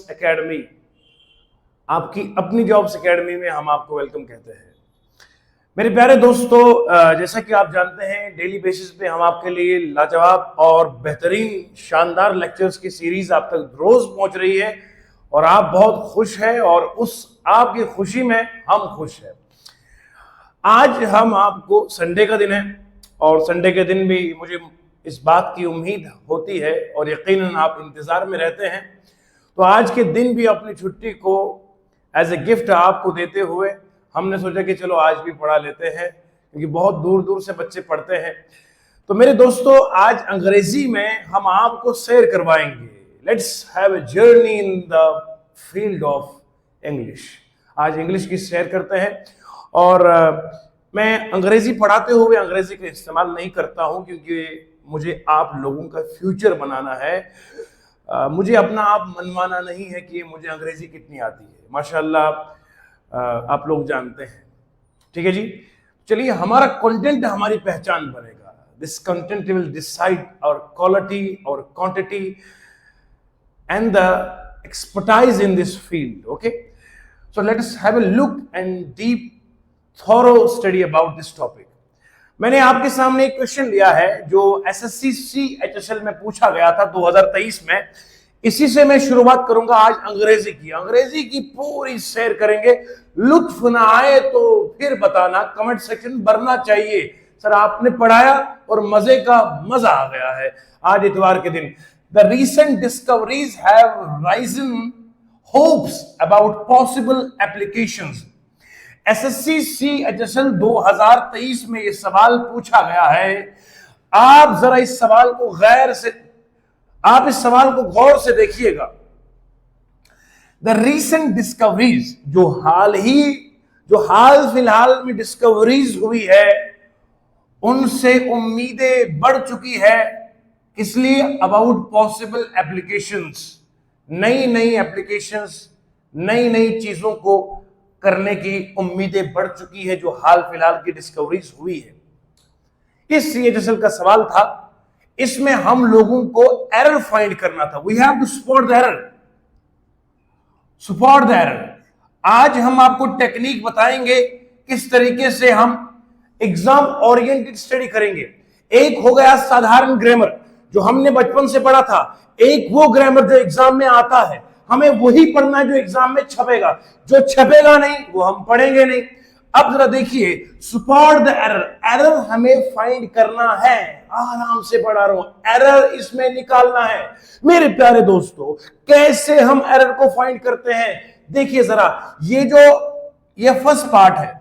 Academy, आपकी अपनी jobs academy में हम आपको वेलकम कहते हैं। मेरे प्यारे दोस्तों, जैसा कि आप जानते हैं डेली बेसिस पे हम आपके लिए लाजवाब और बेहतरीन शानदार लेक्चर्स की सीरीज आप तक रोज पहुंच रही है और आप बहुत खुश हैं और उस आपकी खुशी में हम खुश हैं। आज हम आपको संडे का दिन है और संडे के दिन भी मुझे इस बात की उम्मीद होती है और यकीनन आप इंतजार में रहते हैं, तो आज के दिन भी अपनी छुट्टी को एज ए गिफ्ट आपको देते हुए हमने सोचा कि चलो आज भी पढ़ा लेते हैं, क्योंकि बहुत दूर दूर से बच्चे पढ़ते हैं। तो मेरे दोस्तों, आज अंग्रेजी में हम आपको शेयर करवाएंगे। Let's have a journey in the field of English. आज इंग्लिश की शेयर करते हैं और मैं अंग्रेजी पढ़ाते हुए अंग्रेजी का इस्तेमाल नहीं करता हूं, क्योंकि मुझे आप लोगों का फ्यूचर बनाना है। मुझे अपना आप मनवाना नहीं है कि मुझे अंग्रेजी कितनी आती है। माशाल्लाह आप लोग जानते हैं, ठीक है जी। चलिए, हमारा कंटेंट हमारी पहचान बनेगा। This content will decide our quality और quantity and the expertise in this field. Okay, so let us have a look and deep thorough study about this topic. मैंने आपके सामने एक क्वेश्चन लिया है जो एसएससी CHSL में पूछा गया था 2023 में। इसी से मैं शुरुआत करूंगा आज अंग्रेजी की पूरी शेयर करेंगे। लुत्फ ना आए तो फिर बताना, कमेंट सेक्शन भरना चाहिए। सर आपने पढ़ाया और मजे का मजा आ गया है। आज इतवार के दिन the recent discoveries have Ryzen hopes about possible applications. SSC CHSL 2023 में यह सवाल पूछा गया है। आप जरा इस सवाल को गौर से देखिएगा। द रीसेंट डिस्कवरीज, जो हाल फिलहाल में डिस्कवरीज हुई है, उनसे उम्मीदें बढ़ चुकी है। इसलिए अबाउट पॉसिबल एप्लीकेशंस, नई एप्लीकेशंस, नई चीजों को करने की उम्मीदें बढ़ चुकी है, जो हाल फिलहाल की डिस्कवरीज हुई है। इस CHSL का सवाल था, इसमें हम लोगों को एरर फाइंड करना था। We have to spot the error. आज हम आपको टेक्निक बताएंगे किस तरीके से हम एग्जाम ओरिएंटेड स्टडी करेंगे। एक हो गया साधारण ग्रामर जो हमने बचपन से पढ़ा था, एक वो ग्रामर जो एग्जाम में आता है। हमें वही पढ़ना है जो एग्जाम में छपेगा, जो छपेगा नहीं वो हम पढ़ेंगे नहीं। अब जरा देखिए, स्पॉट द एरर हमें फाइंड करना है। आराम से पढ़ा रहा हूं, एरर इसमें निकालना है। मेरे प्यारे दोस्तों, कैसे हम एरर को फाइंड करते हैं, देखिए जरा। ये फर्स्ट पार्ट है,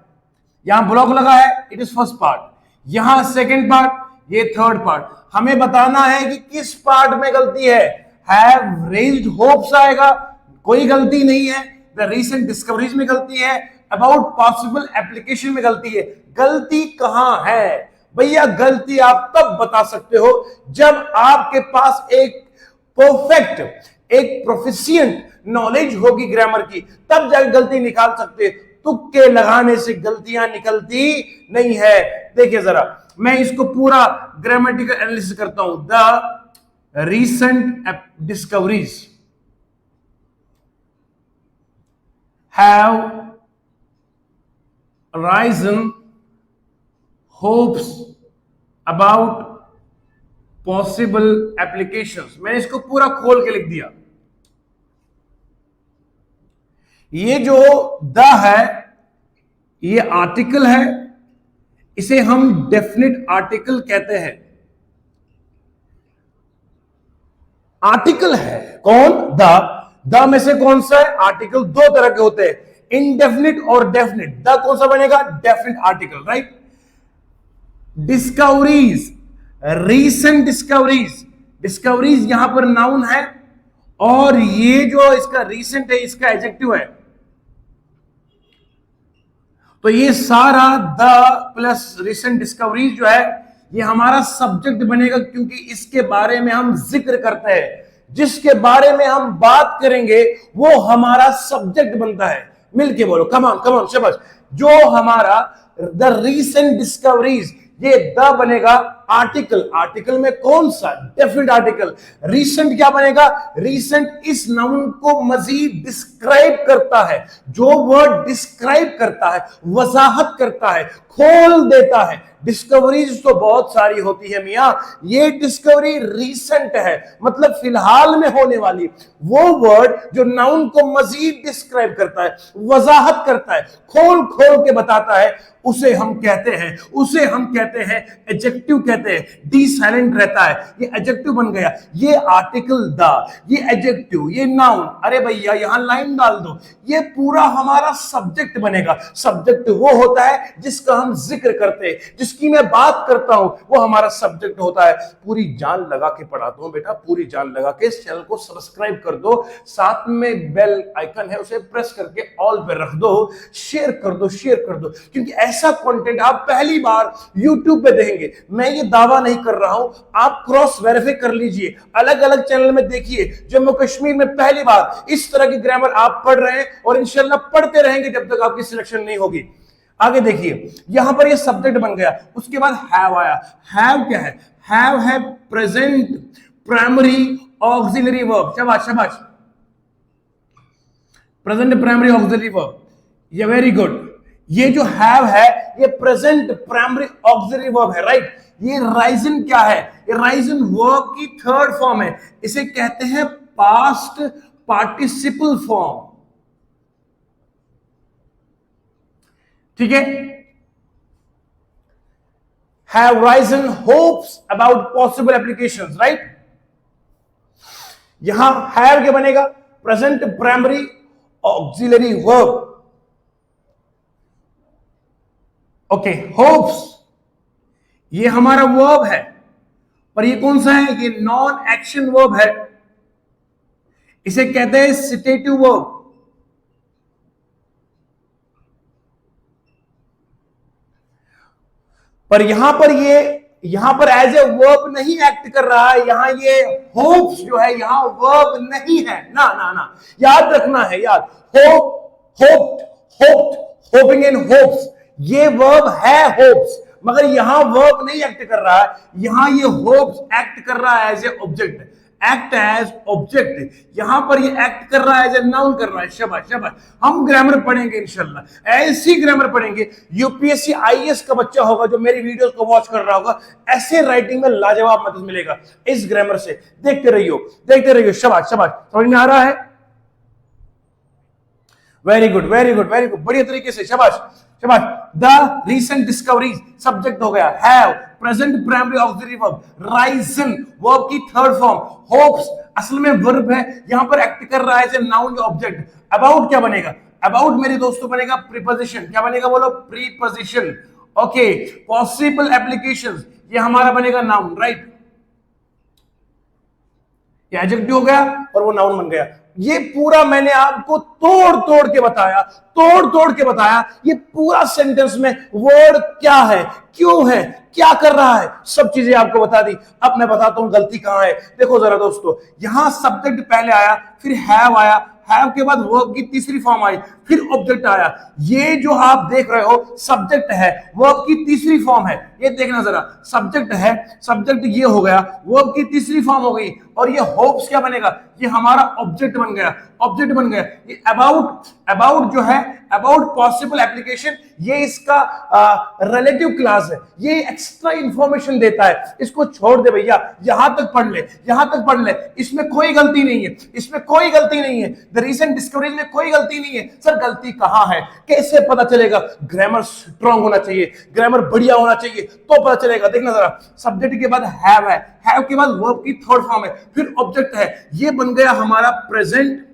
यहां ब्लॉक लगा है, इट इज फर्स्ट पार्ट। यहां सेकेंड पार्ट, ये थर्ड पार्ट। हमें बताना है कि किस पार्ट में गलती है। हैव रेज्ड होप्स आएगा, कोई गलती नहीं है। द रीसेंट डिस्कवरीज में गलती है, अबाउट पॉसिबल एप्लीकेशन में गलती है। गलती कहां है भैया? गलती आप तब बता सकते हो जब आपके पास एक परफेक्ट, एक प्रोफिशिएंट नॉलेज होगी ग्रामर की, तब जाकर गलती निकाल सकते। तुक्के लगाने से गलतियां निकलती नहीं है। देखिए जरा, मैं इसको पूरा ग्रामेटिकल एनालिसिस करता हूं। The recent discoveries have risen hopes about possible applications। मैंने इसको पूरा खोल के लिख दिया। ये जो द है, ये आर्टिकल है, इसे हम डेफिनेट आर्टिकल कहते हैं। आर्टिकल है कौन? द में से कौन सा है? आर्टिकल दो तरह के होते हैं, इनडेफिनिट और डेफिनिट। द कौन सा बनेगा? Definite article, right. Discoveries, recent discoveries यहां पर नाउन है और ये जो इसका रीसेंट है इसका एडजेक्टिव है। तो ये सारा द प्लस रीसेंट डिस्कवरीज जो है ये हमारा सब्जेक्ट बनेगा, क्योंकि इसके बारे में हम जिक्र करते हैं। जिसके बारे में हम बात करेंगे वो हमारा सब्जेक्ट बनता है। मिलके बोलो, कम ऑन शाबाश। जो हमारा द रीसेंट डिस्कवरीज, ये द बनेगा आर्टिकल, आर्टिकल में कौन सा? Definite article. रीसेंट क्या बनेगा? रीसेंट इस नाउन को मजीद डिस्क्राइब करता है। जो वर्ड डिस्क्राइब करता है, वजाहत करता है, खोल देता है। डिस्कवरीज तो बहुत सारी होती है मियां, ये डिस्कवरी रीसेंट है, मतलब फिलहाल में होने वाली। वो वर्ड जो नाउन को मजीद डिस्क्राइब करता है, वजाहत करता है, खोल खोल के बताता है, उसे हम कहते हैं एडजेक्टिव कहते हैं। डी साइलेंट रहता है, ये एडजेक्टिव बन गया। ये आर्टिकल द, ये एडजेक्टिव, ये नाउन, अरे भैया यहां लाइन डाल दो, ये पूरा हमारा सब्जेक्ट बनेगा। सब्जेक्ट वो होता है जिसका हम जिक्र करते हैं, जिसकी मैं बात करता हूं, वो हमारा सब्जेक्ट होता है। पूरी जान लगा के पढ़ाता हूं बेटा, पूरी जान लगा के। इस चैनल को सब्सक्राइब कर दो, साथ में बेल आइकन है उसे प्रेस करके ऑल पे रख दो, शेयर कर दो, क्योंकि ऐसा कंटेंट आप पहली बार YouTube पे देखेंगे। मैं ये दावा नहीं कर रहा हूं, आप क्रॉस वेरीफाई कर लीजिए, अलग अलग चैनल में देखिए। जम्मू कश्मीर में पहली बार इस तरह की ग्रामर आप पढ़ रहे हैं और इंशाल्लाह पढ़ते रहेंगे जब तक आपकी सिलेक्शन नहीं होगी। आगे देखिए, यहां पर ये सब्जेक्ट बन गया, उसके बाद हैव आया। हैव क्या है? हैव है प्रेजेंट प्राइमरी ऑक्सिलरी वर्ब। शाबाश शाबाश, प्रेजेंट प्राइमरी ऑक्सिलरी वर्ब, ये वेरी गुड। ये जो हैव है ये प्रेजेंट प्राइमरी ऑक्सिलरी वर्ब है, राइट। ये राइजन क्या है? ये राइजन वर्ब की थर्ड फॉर्म है, इसे कहते हैं पास्ट पार्टिसिपल फॉर्म। ठीक है, have risen hopes about possible applications, right? यहां have क्या बनेगा? present primary auxiliary verb. Okay, hopes ये हमारा verb है, पर ये कौन सा है? ये नॉन एक्शन वर्ब है, इसे कहते हैं सिटेटिव वर्ब। पर यहां पर एज ए वर्ब नहीं एक्ट कर रहा है। यहां ये होप्स जो है यहां वर्ब नहीं है, ना ना ना, याद रखना है, याद। होप, होप्ड, होप्ड, होपिंग इन होप्स, ये वर्ब है होप्स, मगर यहां वर्ब नहीं एक्ट कर रहा है। यहां ये होप्स एक्ट कर रहा है as a object, act as object. यहां पर ये एक्ट कर रहा है एज ए नाउन कर रहा है। शाबाश शाबाश, हम ग्रामर पढ़ेंगे इंशाल्लाह, ऐसी ग्रामर पढ़ेंगे। यूपीएससी आईएएस का बच्चा होगा जो मेरी वीडियोस को वॉच कर रहा होगा, ऐसे राइटिंग में लाजवाब मदद मिलेगा इस ग्रामर से। देखते रहिए। शाबाश शाबाश, समझ में आ रहा है? Very good very good very good, बढ़िया तरीके से, शाबाश शाबाश। द रीसेंट डिस्कवरीज सब्जेक्ट हो गया, have present primary auxiliary verb, Ryzen verb की थर्ड फॉर्म, होप्स असल में वर्ब है, यहां पर एक्ट कर रहा है एज ए नाउन या ऑब्जेक्ट। अबाउट क्या बनेगा? अबाउट मेरे दोस्तों बनेगा प्रीपोजिशन। क्या बनेगा बोलो? प्रीपोजिशन। ओके, पॉसिबल एप्लीकेशंस ये हमारा बनेगा नाउन, राइट। ये एडजेक्टिव हो गया और वो नाउन बन गया। ये पूरा मैंने आपको तोड़ तोड़ के बताया ये पूरा सेंटेंस में वर्ड क्या है, क्यों है, क्या कर रहा है, सब चीजें आपको बता दी। अब मैं बताता हूं गलती कहां है। देखो जरा दोस्तों, यहां सब्जेक्ट पहले आया, फिर हैव आया, हैव के बाद वर्ब की तीसरी फॉर्म आई, फिर ऑब्जेक्ट आया। ये जो आप देख रहे हो सब्जेक्ट है, वर्ब की तीसरी फॉर्म है। ये देखना जरा, सब्जेक्ट है, सब्जेक्ट ये हो गया, वर्ब की तीसरी फॉर्म हो गई, और ये होप्स क्या बनेगा? ये हमारा ऑब्जेक्ट बन गया, ऑब्जेक्ट बन गया। ये अबाउट जो है, अबाउट पॉसिबल एप्लीकेशन, ये इसका रिलेटिव क्लास है, ये एक्स्ट्रा इंफॉर्मेशन देता है। इसको छोड़ दे भैया, यहां तक पढ़ ले, इसमें कोई गलती नहीं है, द रीसेंट डिस्कवरीज में कोई गलती नहीं है। सर गलती कहां है, कैसे पता चलेगा? ग्रामर स्ट्रांग होना चाहिए, ग्रामर बढ़िया होना चाहिए, तो पता चलेगा। देखना जरा, सब्जेक्ट के बाद हैव है, हैव के बाद वर्ब की थर्ड फॉर्म है, फिर ऑब्जेक्ट है, ये बन गया हमारा प्रेजेंट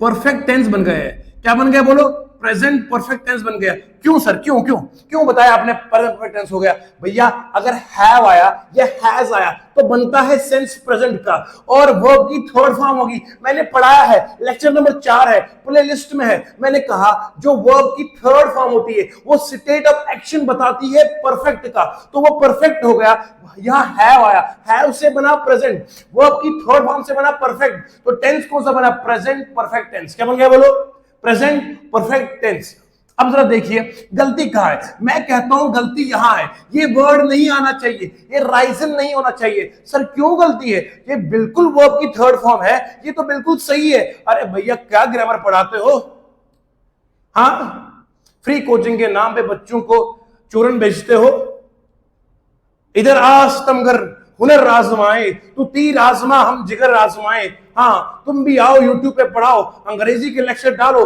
परफेक्ट टेंस बन गया है। क्या बन गया बोलो? प्रेजेंट परफेक्ट टेंस बन गया। क्यों सर, क्यों बताया आपने परफेक्ट टेंस हो गया? भैया अगर हैव आया या हैज आया तो बनता है सेंस प्रेजेंट का, और वर्ब की थर्ड फॉर्म होगी। मैंने पढ़ाया है, लेक्चर नंबर 4 है, प्लेलिस्ट में है। मैंने कहा जो वर्ब की थर्ड फॉर्म होती है वो स्टेट ऑफ एक्शन बताती है परफेक्ट का, तो वो परफेक्ट हो गया। यहां हैव आया, हैव से बना प्रेजेंट, वर्ब की थर्ड फॉर्म से बना परफेक्ट, तो टेंस कौन सा बना? Present perfect tense. क्या बन गया बोलो? Present perfect tense. अब जरा देखिए गलती कहां है। मैं कहता हूं गलती यहां है, ये वर्ड नहीं आना चाहिए, ये राइजन नहीं होना चाहिए। सर क्यों गलती है? ये बिल्कुल वर्ब की थर्ड फॉर्म है, ये तो बिल्कुल सही है। अरे भैया क्या ग्रामर पढ़ाते हो? हाँ, फ्री कोचिंग के नाम पे बच्चों को चूरन बेचते हो। इधर आस्तमगर हुनर आजमाए, तू तीर आजमा हम जिगर आजमाए। हाँ, तुम भी आओ यूट्यूब पे पढ़ाओ, अंग्रेजी के लेक्चर डालो,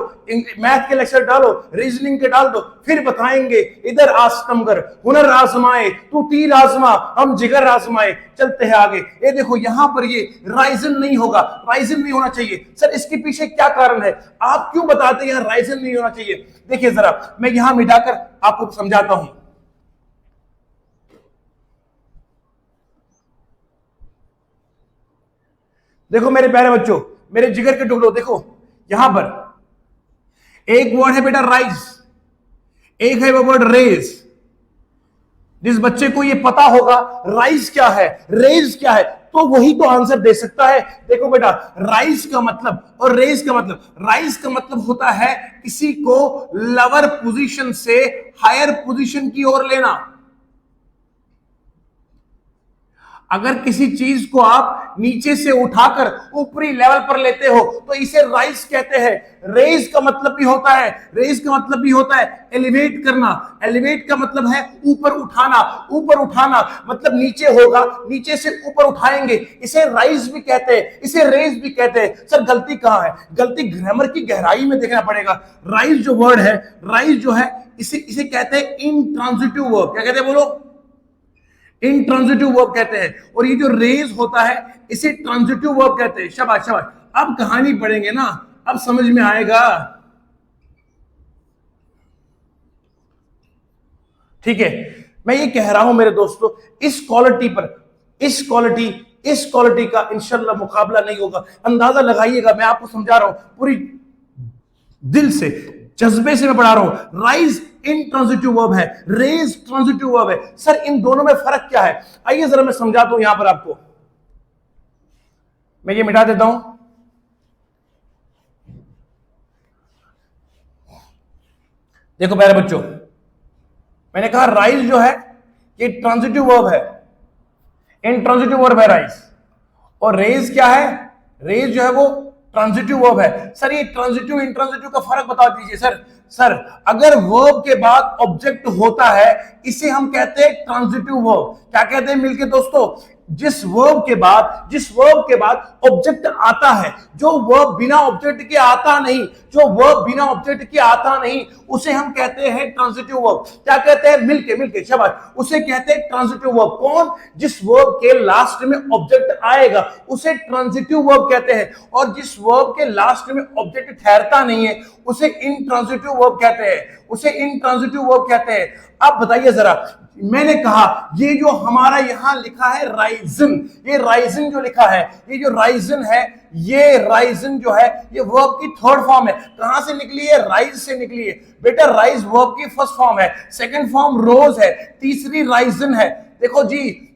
मैथ के लेक्चर डालो, रीजनिंग के डाल दो, फिर बताएंगे इधर आस्तमगर हुनर आजमाए, तू तीर आजमा हम जिगर आजमाए। चलते हैं आगे। ये देखो यहां पर ये राइजन नहीं होगा, राइजन नहीं होना चाहिए। सर इसके पीछे क्या कारण है? आप क्यों बताते हैं यहां राइजन नहीं होना चाहिए? देखिए जरा मैं यहां मिटाकर आपको समझाता हूं। देखो मेरे प्यारे बच्चों, मेरे जिगर के टुकड़ों, देखो यहां पर एक वर्ड है बेटा राइज, एक है वो वर्ड रेज। जिस बच्चे को ये पता होगा राइज क्या है, रेज क्या है, तो वही तो आंसर दे सकता है। देखो बेटा राइज का मतलब और रेज का मतलब, राइज का मतलब होता है किसी को लोअर पोजीशन से हायर पोजीशन की ओर लेना। अगर किसी चीज को आप नीचे से उठाकर ऊपरी लेवल पर लेते हो तो इसे राइज कहते हैं। रेज का मतलब भी होता है, रेज का मतलब भी होता है एलिवेट करना। एलिवेट का मतलब है ऊपर उठाना, ऊपर उठाना मतलब नीचे होगा, नीचे से ऊपर उठाएंगे, इसे राइज भी कहते हैं, इसे रेज भी कहते हैं। सर गलती कहां है? गलती ग्रामर की गहराई में देखना पड़ेगा। राइज जो वर्ड है, राइज जो है इसे कहते हैं इंट्रांजिटिव वर्ब। क्या कहते हैं बोलो? इंट्रांजिटिव वर्ब कहते हैं। और ये जो रेज होता है इसे ट्रांजिटिव वर्ब कहते हैं। शाबाश शाबाश। अब कहानी पढ़ेंगे ना, अब समझ में आएगा। ठीक है, मैं ये कह रहा हूं मेरे दोस्तों, इस क्वालिटी पर इस क्वालिटी का इंशाल्लाह मुकाबला नहीं होगा। अंदाजा लगाइएगा, मैं आपको समझा रहा हूं पूरी दिल से, जज्बे से मैं पढ़ा रहा हूं। राइज इंट्रांजिटिव वर्ब है, रेज ट्रांजिटिव वर्ब है। सर इन दोनों में फर्क क्या है? आइए जरा मैं समझाता हूं यहां पर आपको। मैं ये मिटा देता हूं। देखो प्यारे बच्चों, मैंने कहा राइज जो है ये ट्रांजिटिव वर्ब है, इंट्रांजिटिव वर्ब है राइज। और रेज क्या है? रेज जो है वो ट्रांजिटिव वर्ब है। सर ये ट्रांजिटिव इंट्रांजिटिव का फर्क बता दीजिए सर। सर अगर वर्ब के बाद ऑब्जेक्ट होता है इसे हम कहते हैं ट्रांजिटिव वर्ब। क्या कहते हैं मिलके दोस्तों? जिस वर्ब के बाद ऑब्जेक्ट आता है, जो वर्ब बिना ऑब्जेक्ट के आता नहीं, उसे हम कहते हैं ट्रांजिटिव वर्ब। क्या कहते हैं? मिलके शाबाश, उसे कहते हैं ट्रांजिटिव वर्ब। कौन? जिस वर्ब के लास्ट में ऑब्जेक्ट आएगा उसे ट्रांजिटिव वर्ब कहते हैं। और जिस वर्ब के लास्ट में ऑब्जेक्ट ठहरता नहीं है उसे इंट्रांजिटिव वर्ब कहते हैं। अब बताइए जरा, मैंने कहा ये जो हमारा यहां लिखा है राइजन, ये राइजन जो लिखा है, ये जो राइजन है, ये राइजन जो है ये वर्ब की थर्ड फॉर्म है। कहां से निकली है? राइज से निकली है। बेटा राइज वर्ब की फर्स्ट फॉर्म है, सेकंड फॉर्म रोज है, तीसरी राइजन है। देखो जी,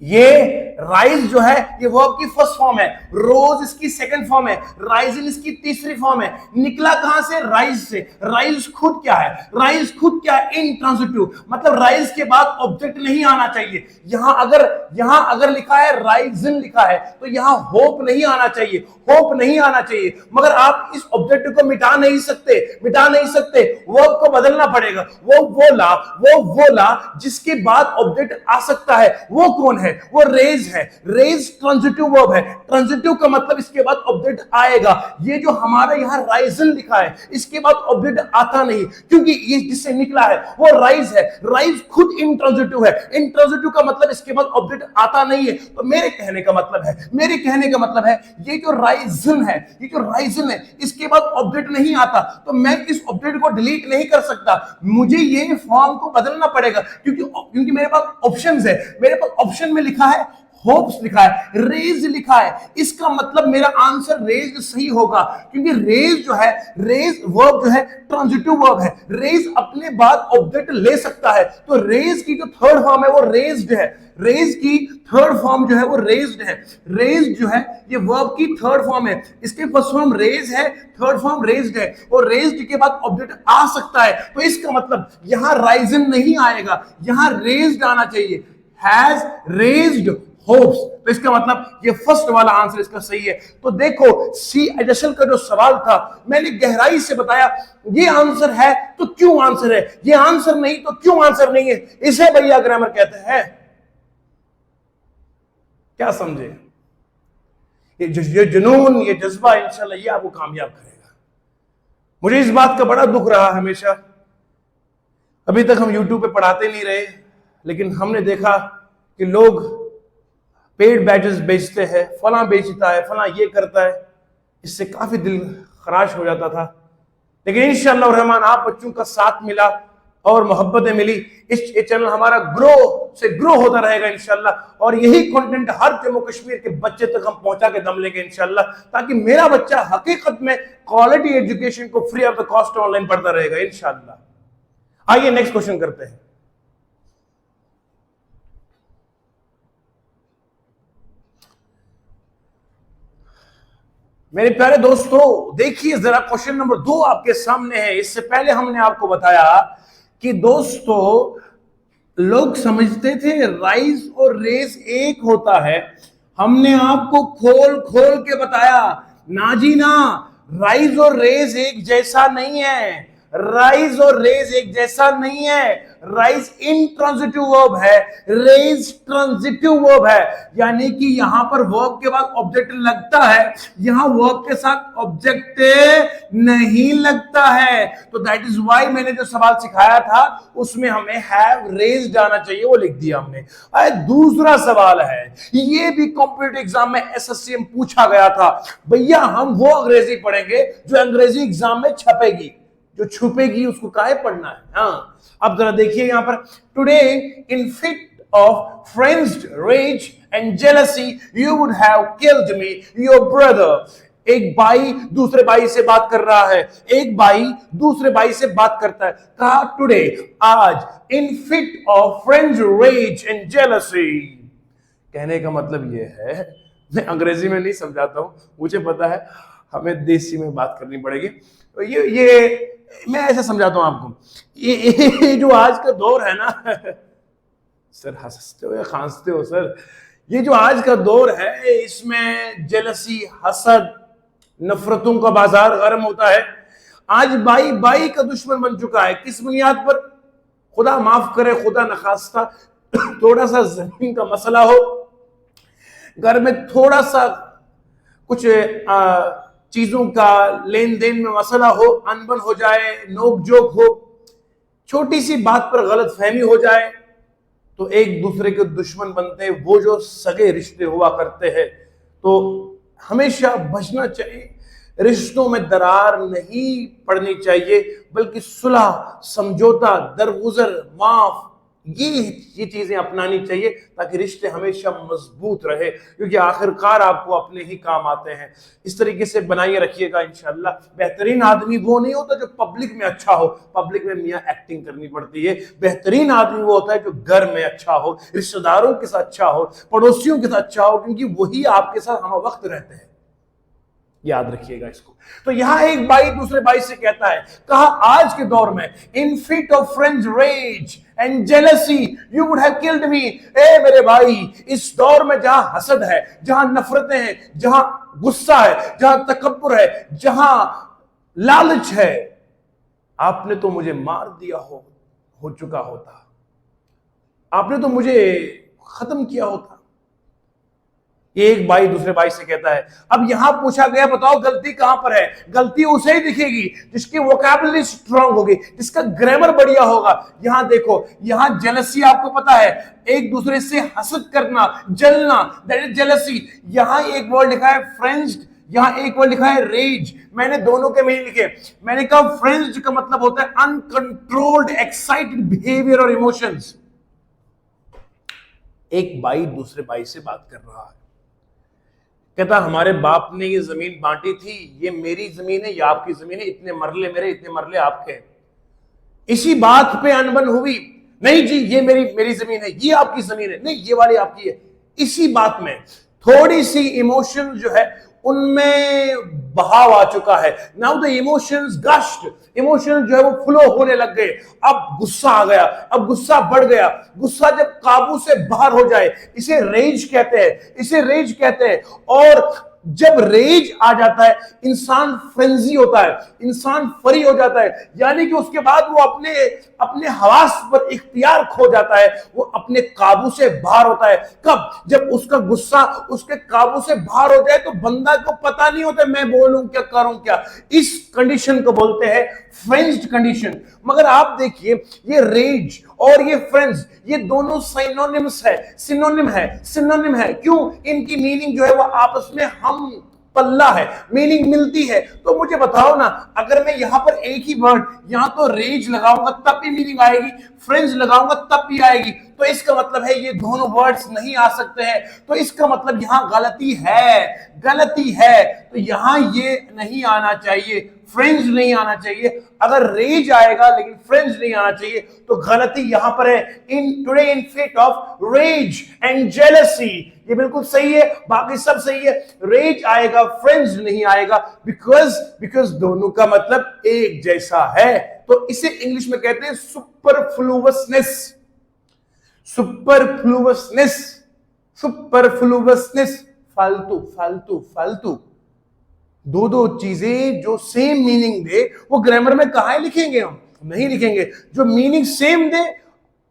ये राइज जो है ये वर्ब की फर्स्ट फॉर्म है, रोज इसकी सेकंड फॉर्म है, राइजिन इसकी तीसरी फॉर्म है। निकला कहां से? राइज से। राइज खुद क्या है? राइज खुद क्या है? इंट्रांजिटिव, मतलब राइज के बाद ऑब्जेक्ट नहीं आना चाहिए। यहां अगर लिखा है राइजिन लिखा है तो यहां होप नहीं आना चाहिए। मगर आप इस ऑब्जेक्ट को मिटा नहीं सकते, वर्ब को बदलना पड़ेगा। वो ला जिसके बाद ऑब्जेक्ट आ सकता है, वो कौन है? वो रेज है। रेज ट्रांजिटिव वर्ब है। ट्रांजिटिव का मतलब इसके बाद ऑब्जेक्ट आएगा। ये जो हमारे यहां राइजन लिखा है इसके बाद ऑब्जेक्ट आता नहीं, क्योंकि ये जिससे निकला है वो राइज है। राइज खुद इंट्रांजिटिव है, इंट्रांजिटिव का मतलब इसके बाद ऑब्जेक्ट आता नहीं है। तो मेरे कहने का मतलब है ये जो राइजन है इसके बाद ऑब्जेक्ट नहीं आता, तो मैं इस ऑब्जेक्ट को डिलीट नहीं कर सकता, मुझे ये फॉर्म को बदलना पड़ेगा। क्योंकि मेरे पास ऑप्शंस है। मेरे पास ऑप्शन में लिखा है होप्स लिखा है, रेज लिखा है, इसका मतलब मेरा आंसर रेज सही होगा, क्योंकि रेज जो है, रेज वर्ब जो है ट्रांजिटिव वर्ब है, रेज अपने बाद ऑब्जेक्ट ले सकता है, तो रेज की जो थर्ड फॉर्म है वो रेज्ड है, रेज की थर्ड फॉर्म जो है वो रेज्ड है, रेज जो है ये वर्ब की थर्ड फॉर्म है, इसके फर्स्ट फॉर्म रेज है, थर्ड फॉर्म रेज्ड है, और रेज्ड के बाद ऑब्जेक्ट आ सकता है, तो इसका मतलब यहां राइजन नहीं आएगा, यहां रेज्ड आना चाहिए, हैज रेज्ड होप्स, तो इसका मतलब ये फर्स्ट वाला आंसर इसका सही है। तो देखो सी एडिशन का जो सवाल था मैंने गहराई से बताया, ये आंसर है तो क्यों आंसर है, ये आंसर नहीं तो क्यों आंसर नहीं है, इसे भैया ग्रामर कहते हैं। क्या समझे? ये जुनून, ये जज्बा इंशाल्लाह ये आपको कामयाब करेगा। मुझे इस बात का बड़ा दुख रहा हमेशा, अभी तक हम यूट्यूब पे पढ़ाते नहीं रहे, लेकिन हमने देखा कि लोग पेड बैचेस बेचते हैं, फला बेचता है, फला ये करता है, इससे काफी दिल खराश हो जाता था, लेकिन इंशाअल्लाह रहमान आप बच्चों का साथ मिला और मोहब्बतें मिली, इस चैनल हमारा ग्रो होता रहेगा इंशाअल्लाह, और यही कंटेंट हर जम्मू कश्मीर के बच्चे तक हम पहुंचा के दम लेंगे इंशाअल्लाह, ताकि मेरा बच्चा हकीकत में क्वालिटी एजुकेशन को free of the cost online पढ़ता रहेगा इंशाअल्लाह। आइए नेक्स्ट क्वेश्चन करते हैं। मेरे प्यारे दोस्तों देखिए जरा, क्वेश्चन नंबर 2 आपके सामने है। इससे पहले हमने आपको बताया कि दोस्तों लोग समझते थे राइज और रेस एक होता है, हमने आपको खोल खोल के बताया ना जी ना, राइज और रेस एक जैसा नहीं है, राइज और रेज एक जैसा नहीं है, राइज इंट्रांजिटिव वर्ब है, रेज ट्रांजिटिव वर्ब है, यानी कि यहां पर वर्ब के बाद ऑब्जेक्ट लगता है, यहां वर्ब के साथ ऑब्जेक्ट नहीं लगता है, तो दैट इज व्हाई मैंने जो सवाल सिखाया था उसमें हमें हैव रेज्ड आना चाहिए, वो लिख दिया हमने। दूसरा सवाल है, ये भी कॉम्पिटिटिव एग्जाम में एसएससी में पूछा गया था, भैया हम वो अंग्रेजी पढ़ेंगे जो अंग्रेजी एग्जाम में छपेगी, जो छुपेगी उसको काहे पढ़ना है। हाँ, अब जरा देखिए यहां पर, today in fit of frenzied rage and jealousy you would have killed me your brother. एक भाई दूसरे भाई से बात कर रहा है, एक भाई दूसरे भाई से बात करता है, कहा टुडे आज, in fit of frenzied rage and jealousy. कहने का मतलब ये है, मैं अंग्रेजी में नहीं समझाता हूं, मुझे पता है हमें देसी में बात करनी पड़ेगी, तो ये मैं ऐसा समझाता हूं आपको, ये जो आज का दौर है ना सर हंसते हो या खांसते हो सर, ये जो आज का दौर है इसमें जेलसी, हसद, नफरतों का बाजार गर्म होता है। आज भाई भाई का दुश्मन बन चुका है, किस बुनियाद पर? खुदा माफ करे, खुदा न खास्ता थोड़ा सा जमीन का मसला हो, घर में थोड़ा सा कुछ चीजों का लेन देन में मसला हो, अनबन हो जाए, नोक जोक हो, छोटी सी बात पर गलत फहमी हो जाए, तो एक दूसरे के दुश्मन बनते हैं, वो जो सगे रिश्ते हुआ करते हैं, तो हमेशा बचना चाहिए, रिश्तों में दरार नहीं पड़नी चाहिए, बल्कि सुलह, समझौता, दरगुजर, माफ, ये चीजें अपनानी चाहिए, ताकि रिश्ते हमेशा मजबूत रहे, क्योंकि आखिरकार आपको अपने ही काम आते हैं। इस तरीके से बनाइए रखिएगा इंशाल्लाह। बेहतरीन आदमी वो नहीं होता जो पब्लिक में अच्छा हो, पब्लिक में मियाँ एक्टिंग करनी पड़ती है, बेहतरीन आदमी वो होता है जो घर में अच्छा हो, रिश्तेदारों के साथ अच्छा हो, पड़ोसियों के साथ अच्छा हो, क्योंकि वही आपके साथ हम वक्त रहते हैं। याद रखिएगा इसको। तो यहां एक भाई दूसरे भाई से कहता है, कहा आज के दौर में in fit of frenzied rage and jealousy you would have killed me. ए मेरे भाई, इस दौर में जहां हसद है, जहां नफरतें हैं, जहां गुस्सा है, जहां तकब्बुर है, जहां लालच है, आपने तो मुझे मार दिया हो चुका होता, आपने तो मुझे खत्म किया होता। एक भाई दूसरे भाई से कहता है। अब यहां पूछा गया, बताओ गलती कहां पर है? गलती उसे ही दिखेगी जिसकी वोकैबुलरी स्ट्रांग होगी, जिसका ग्रामर बढ़िया होगा। यहां देखो, यहां जेलसी आपको पता है, एक दूसरे से हसद करना, जलना, दैट इज जेलसी। यहां एक वर्ड लिखा है फ्रेंज्ड, यहां एक वर्ड लिखा है रेज। मैंने दोनों के मीनिंग लिखे। मैंने कहा फ्रेंज्ड का मतलब होता है अनकंट्रोल्ड एक्साइटेड बिहेवियर और इमोशंस। एक भाई दूसरे भाई से बात कर रहा है, कहता हमारे बाप ने ये जमीन बांटी थी, ये मेरी जमीन है, ये आपकी जमीन है, इतने मरले मेरे, इतने मरले आपके हैं। इसी बात पे अनबन हुई, नहीं जी ये मेरी मेरी जमीन है, ये आपकी जमीन है, नहीं ये वाली आपकी है। इसी बात में थोड़ी सी इमोशन जो है उनमें बहाव आ चुका है। नाउ द इमोशंस गश्ड, इमोशन जो है वो फ्लो होने लग गए। अब गुस्सा आ गया, अब गुस्सा बढ़ गया। गुस्सा जब काबू से बाहर हो जाए, इसे रेज कहते हैं, इसे रेज कहते हैं। और जब रेज आ जाता है इंसान फ्रेंजी होता है, इंसान फरी हो जाता है, यानी कि उसके बाद वो अपने अपने हवास पर इख्तियार खो जाता है, वो अपने काबू से बाहर होता है। कब? जब उसका गुस्सा उसके काबू से बाहर हो जाए तो बंदा को पता नहीं होता मैं बोलूं क्या करूं क्या। इस कंडीशन को बोलते हैं फ्रेंज्ड कंडीशन। मगर आप देखिए ये रेज और ये फ्रेंज, ये दोनों सिनोनिम्स है, सिनोनिम है। क्यों? इनकी मीनिंग जो है वो आपस में हम पल्ला है, मीनिंग मिलती है। तो मुझे बताओ ना, अगर मैं यहां पर एक ही वर्ड यहां तो रेज लगाऊंगा तब भी मीनिंग आएगी, फ्रेंज लगाऊंगा तब भी आएगी, तो इसका मतलब है ये दोनों वर्ड्स नहीं आ सकते हैं। तो इसका मतलब यहां गलती है। तो यहां ये नहीं आना चाहिए, फ्रेंज नहीं आना चाहिए। अगर रेज आएगा लेकिन फ्रेंज नहीं आना चाहिए, तो गलती यहां पर है। Today in fit of rage and jealousy, ये बिल्कुल सही है, बाकी सब सही है। रेज आएगा, फ्रेंज नहीं आएगा, बिकॉज दोनों का मतलब एक जैसा है। तो इसे इंग्लिश में कहते हैं सुपरफ्लुअसनेस, फालतू। दो चीजें जो सेम मीनिंग दे वो ग्रामर में कहां लिखेंगे? हम नहीं लिखेंगे। जो मीनिंग सेम दे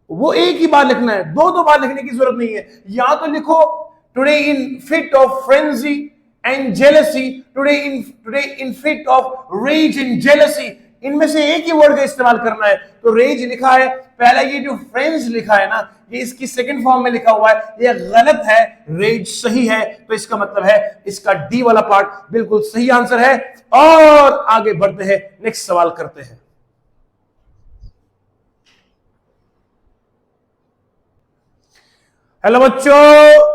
वो एक ही बार लिखना है, दो बार लिखने की जरूरत नहीं है। या तो लिखो today in fit of frenzy and jealousy, today in fit of rage and jealousy, इनमें से एक ही वर्ड का इस्तेमाल करना है। तो रेज लिखा है, पहला ये जो फ्रेंज लिखा है ना, ये इसकी सेकंड फॉर्म में लिखा हुआ है, ये गलत है, रेज सही है। तो इसका मतलब है इसका डी वाला पार्ट बिल्कुल सही आंसर है। और आगे बढ़ते हैं, नेक्स्ट सवाल करते हैं। हेलो बच्चों,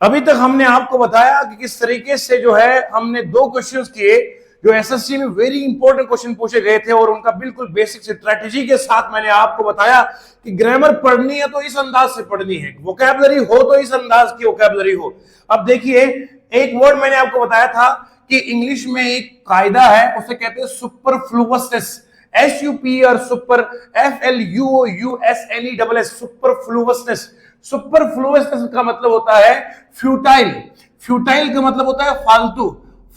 अभी तक हमने आपको बताया कि किस तरीके से जो है हमने 2 क्वेश्चंस किए जो एसएससी में वेरी इंपॉर्टेंट क्वेश्चन पूछे गए थे, और उनका बिल्कुल बेसिक स्ट्रेटेजी के साथ मैंने आपको बताया कि ग्रामर पढ़नी है तो इस अंदाज से पढ़नी है, वोकैबुलरी हो तो इस अंदाज की वोकैबुलरी हो। अब देखिए, एक वर्ड मैंने आपको बताया था कि इंग्लिश में एक कायदा है, उसे कहते हैं सुपरफ्लुअसनेस, SUP और सुपर FLUOUSNESS, सुपरफ्लुअसनेस। सुपरफ्लुअसनेस का मतलब होता है फ्यूटाइल, फ्यूटाइल का मतलब होता है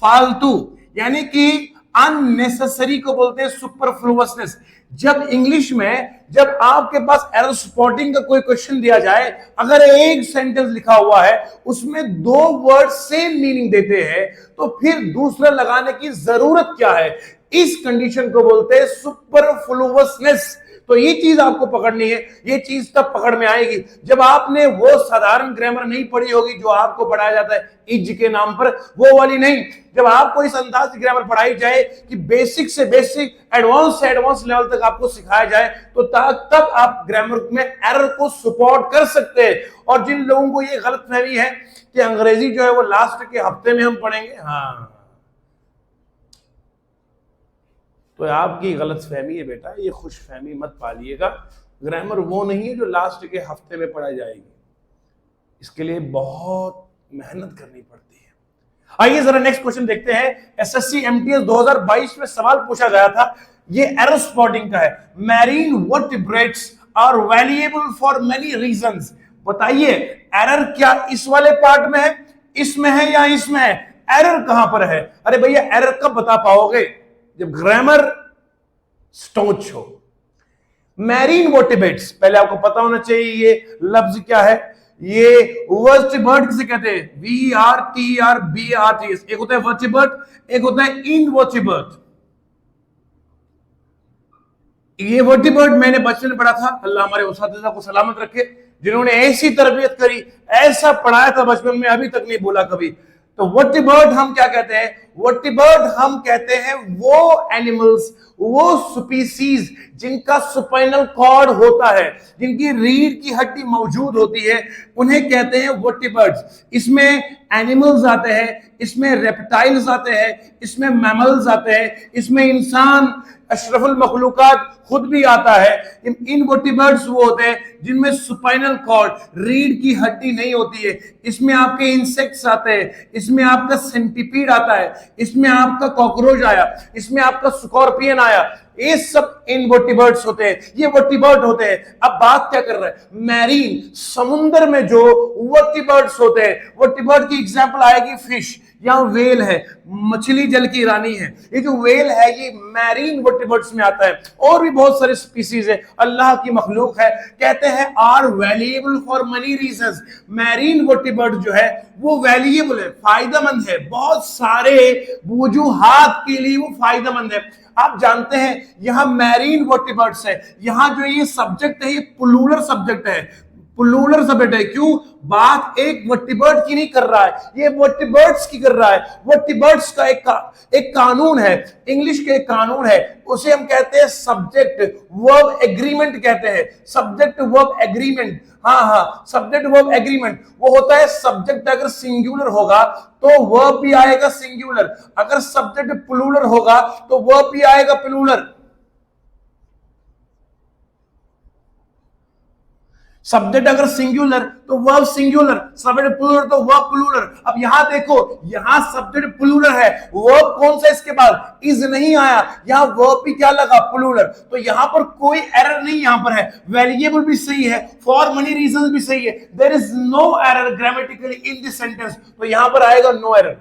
फालतू, यानी कि अननेसेसरी को बोलते हैं सुपरफ्लुअसनेस। जब इंग्लिश में जब आपके पास एरर स्पॉटिंग का कोई क्वेश्चन दिया जाए, अगर एक सेंटेंस लिखा हुआ है उसमें 2 वर्ड सेम मीनिंग देते हैं, तो फिर दूसरा लगाने की जरूरत क्या है? इस कंडीशन को बोलते हैं सुपरफ्लुअसनेस। तो ये चीज आपको पकड़नी है। ये चीज तब पकड़ में आएगी जब आपने वो साधारण ग्रामर नहीं पढ़ी होगी जो आपको पढ़ाया जाता है इज के नाम पर, वो वाली नहीं। जब आपको इस अंदाज की ग्रामर पढ़ाई जाए कि बेसिक से बेसिक, एडवांस से एडवांस लेवल तक आपको सिखाया जाए, तो तब आप ग्रामर में एरर को सपोर्ट कर सकते हैं। और जिन लोगों को ये गलतफहमी है कि अंग्रेजी जो है वो लास्ट के हफ्ते में हम पढ़ेंगे, हाँ, तो आपकी गलतफहमी है बेटा, ये खुशफहमी मत पालिएगा। ग्रामर वो नहीं है जो लास्ट के हफ्ते में पढ़ाई जाएगी, इसके लिए बहुत मेहनत करनी पड़ती है। आइए जरा नेक्स्ट क्वेश्चन देखते हैं। एसएससी एमटीएस 2022 में सवाल पूछा गया था, ये एरर स्पॉटिंग का है। Marine vertebrates are valuable for many reasons. बताइए एरर क्या इस वाले पार्ट में है, इसमें है या इसमें है? एरर कहां पर है? अरे भैया एरर कब बता पाओगे? जब ग्रामर स्टोच हो। मैरीन वर्टिब्रेट्स, पहले आपको पता होना चाहिए ये लफ्ज क्या है। ये वर्टिब्रेट किसे कहते हैं? VERTEBRATS। एक होता है वर्टिब्रेट, एक होता है इनवर्टिब्रेट। ये वर्टिब्रेट मैंने बचपन में पढ़ा था, अल्लाह हमारे उस्ताद को सलामत रखे, जिन्होंने ऐसी तरबियत करी, ऐसा पढ़ाया था बचपन में, अभी तक नहीं बोला कभी। तो वर्टिब्रेट हम क्या कहते हैं? वर्टिबर्ड हम कहते हैं वो एनिमल्स, वो स्पीसीज जिनका स्पाइनल कॉर्ड होता है, जिनकी रीढ़ की हड्डी मौजूद होती है, उन्हें कहते हैं वर्टिबर्ड्स। इसमें एनिमल्स आते हैं, इसमें रेप्टाइल्स आते हैं, इसमें मैमल्स आते हैं, इसमें इंसान अशरफुल मखलूकात खुद भी आता है। इन वर्टिबर्ड्स वो होते हैं जिनमें स्पाइनल कॉर्ड, रीढ़ की हड्डी नहीं होती है। इसमें आपके इंसेक्ट्स आते हैं, इसमें आपका सेंटीपीड आता है, इसमें आपका कॉकरोच आया, इसमें आपका स्कॉर्पियन आया। ये सब इनवर्टिबर्ड्स होते हैं, ये वर्टिबर्ड होते हैं। अब बात क्या कर रहा है, मैरीन, समुद्र में जो वर्टिबर्ड्स होते हैं। वर्टिबर्ड की एग्जांपल आएगी फिश या वेल है, मछली जल की रानी है। ये जो वेल है ये मैरीन वर्टिबर्ड्स में आता है। और भी बहुत सारे स्पीसीज है, अल्लाह की मखलूक है, कहते हैं are valuable for money reasons. Marine vertebrate जो है वो वैल्यूएबल है, फायदेमंद है, बहुत सारे वजूहात के लिए वो फायदेमंद है। आप जानते हैं यहां मैरीन वर्टिबर्ड्स है, यहां जो ये सब्जेक्ट है ये प्लूरल सब्जेक्ट है, प्लूरल सब्जेक्ट है। क्यों? बात एक वर्टिबर्ड की नहीं कर रहा है, ये वर्टिबर्ड्स की कर रहा है। वर्टिबर्ड्स का एक कानून है, इंग्लिश के एक कानून है, उसे हम कहते हैं सब्जेक्ट वर्ब एग्रीमेंट कहते हैं। सब्जेक्ट वर्ब एग्रीमेंट, हाँ, सब्जेक्ट वर्ब एग्रीमेंट वो होता है। सब्जेक्ट अगर सिंगुलर होगा तो वर्ब भी आएगा सिंगुलर, अगर सब्जेक्ट प्लूरल होगा तो वर्ब भी आएगा प्लूरल। सब्जेक्ट अगर सिंगुलर तो वर्ब सिंगुलर, सब्जेक्ट प्लूरल तो वर्ब प्लूरल। अब यहां देखो, यहां सब्जेक्ट प्लूरल है, वर्ब कौन सा इसके बाद, इज नहीं आया, यहां वर्ब भी क्या लगा, प्लूरल। तो यहां पर कोई एरर नहीं, यहां पर है वैल्यूएबल भी सही है, फॉर मनी रीजंस भी सही है, there is no error grammatically in this sentence, तो यहां पर आएगा नो एरर।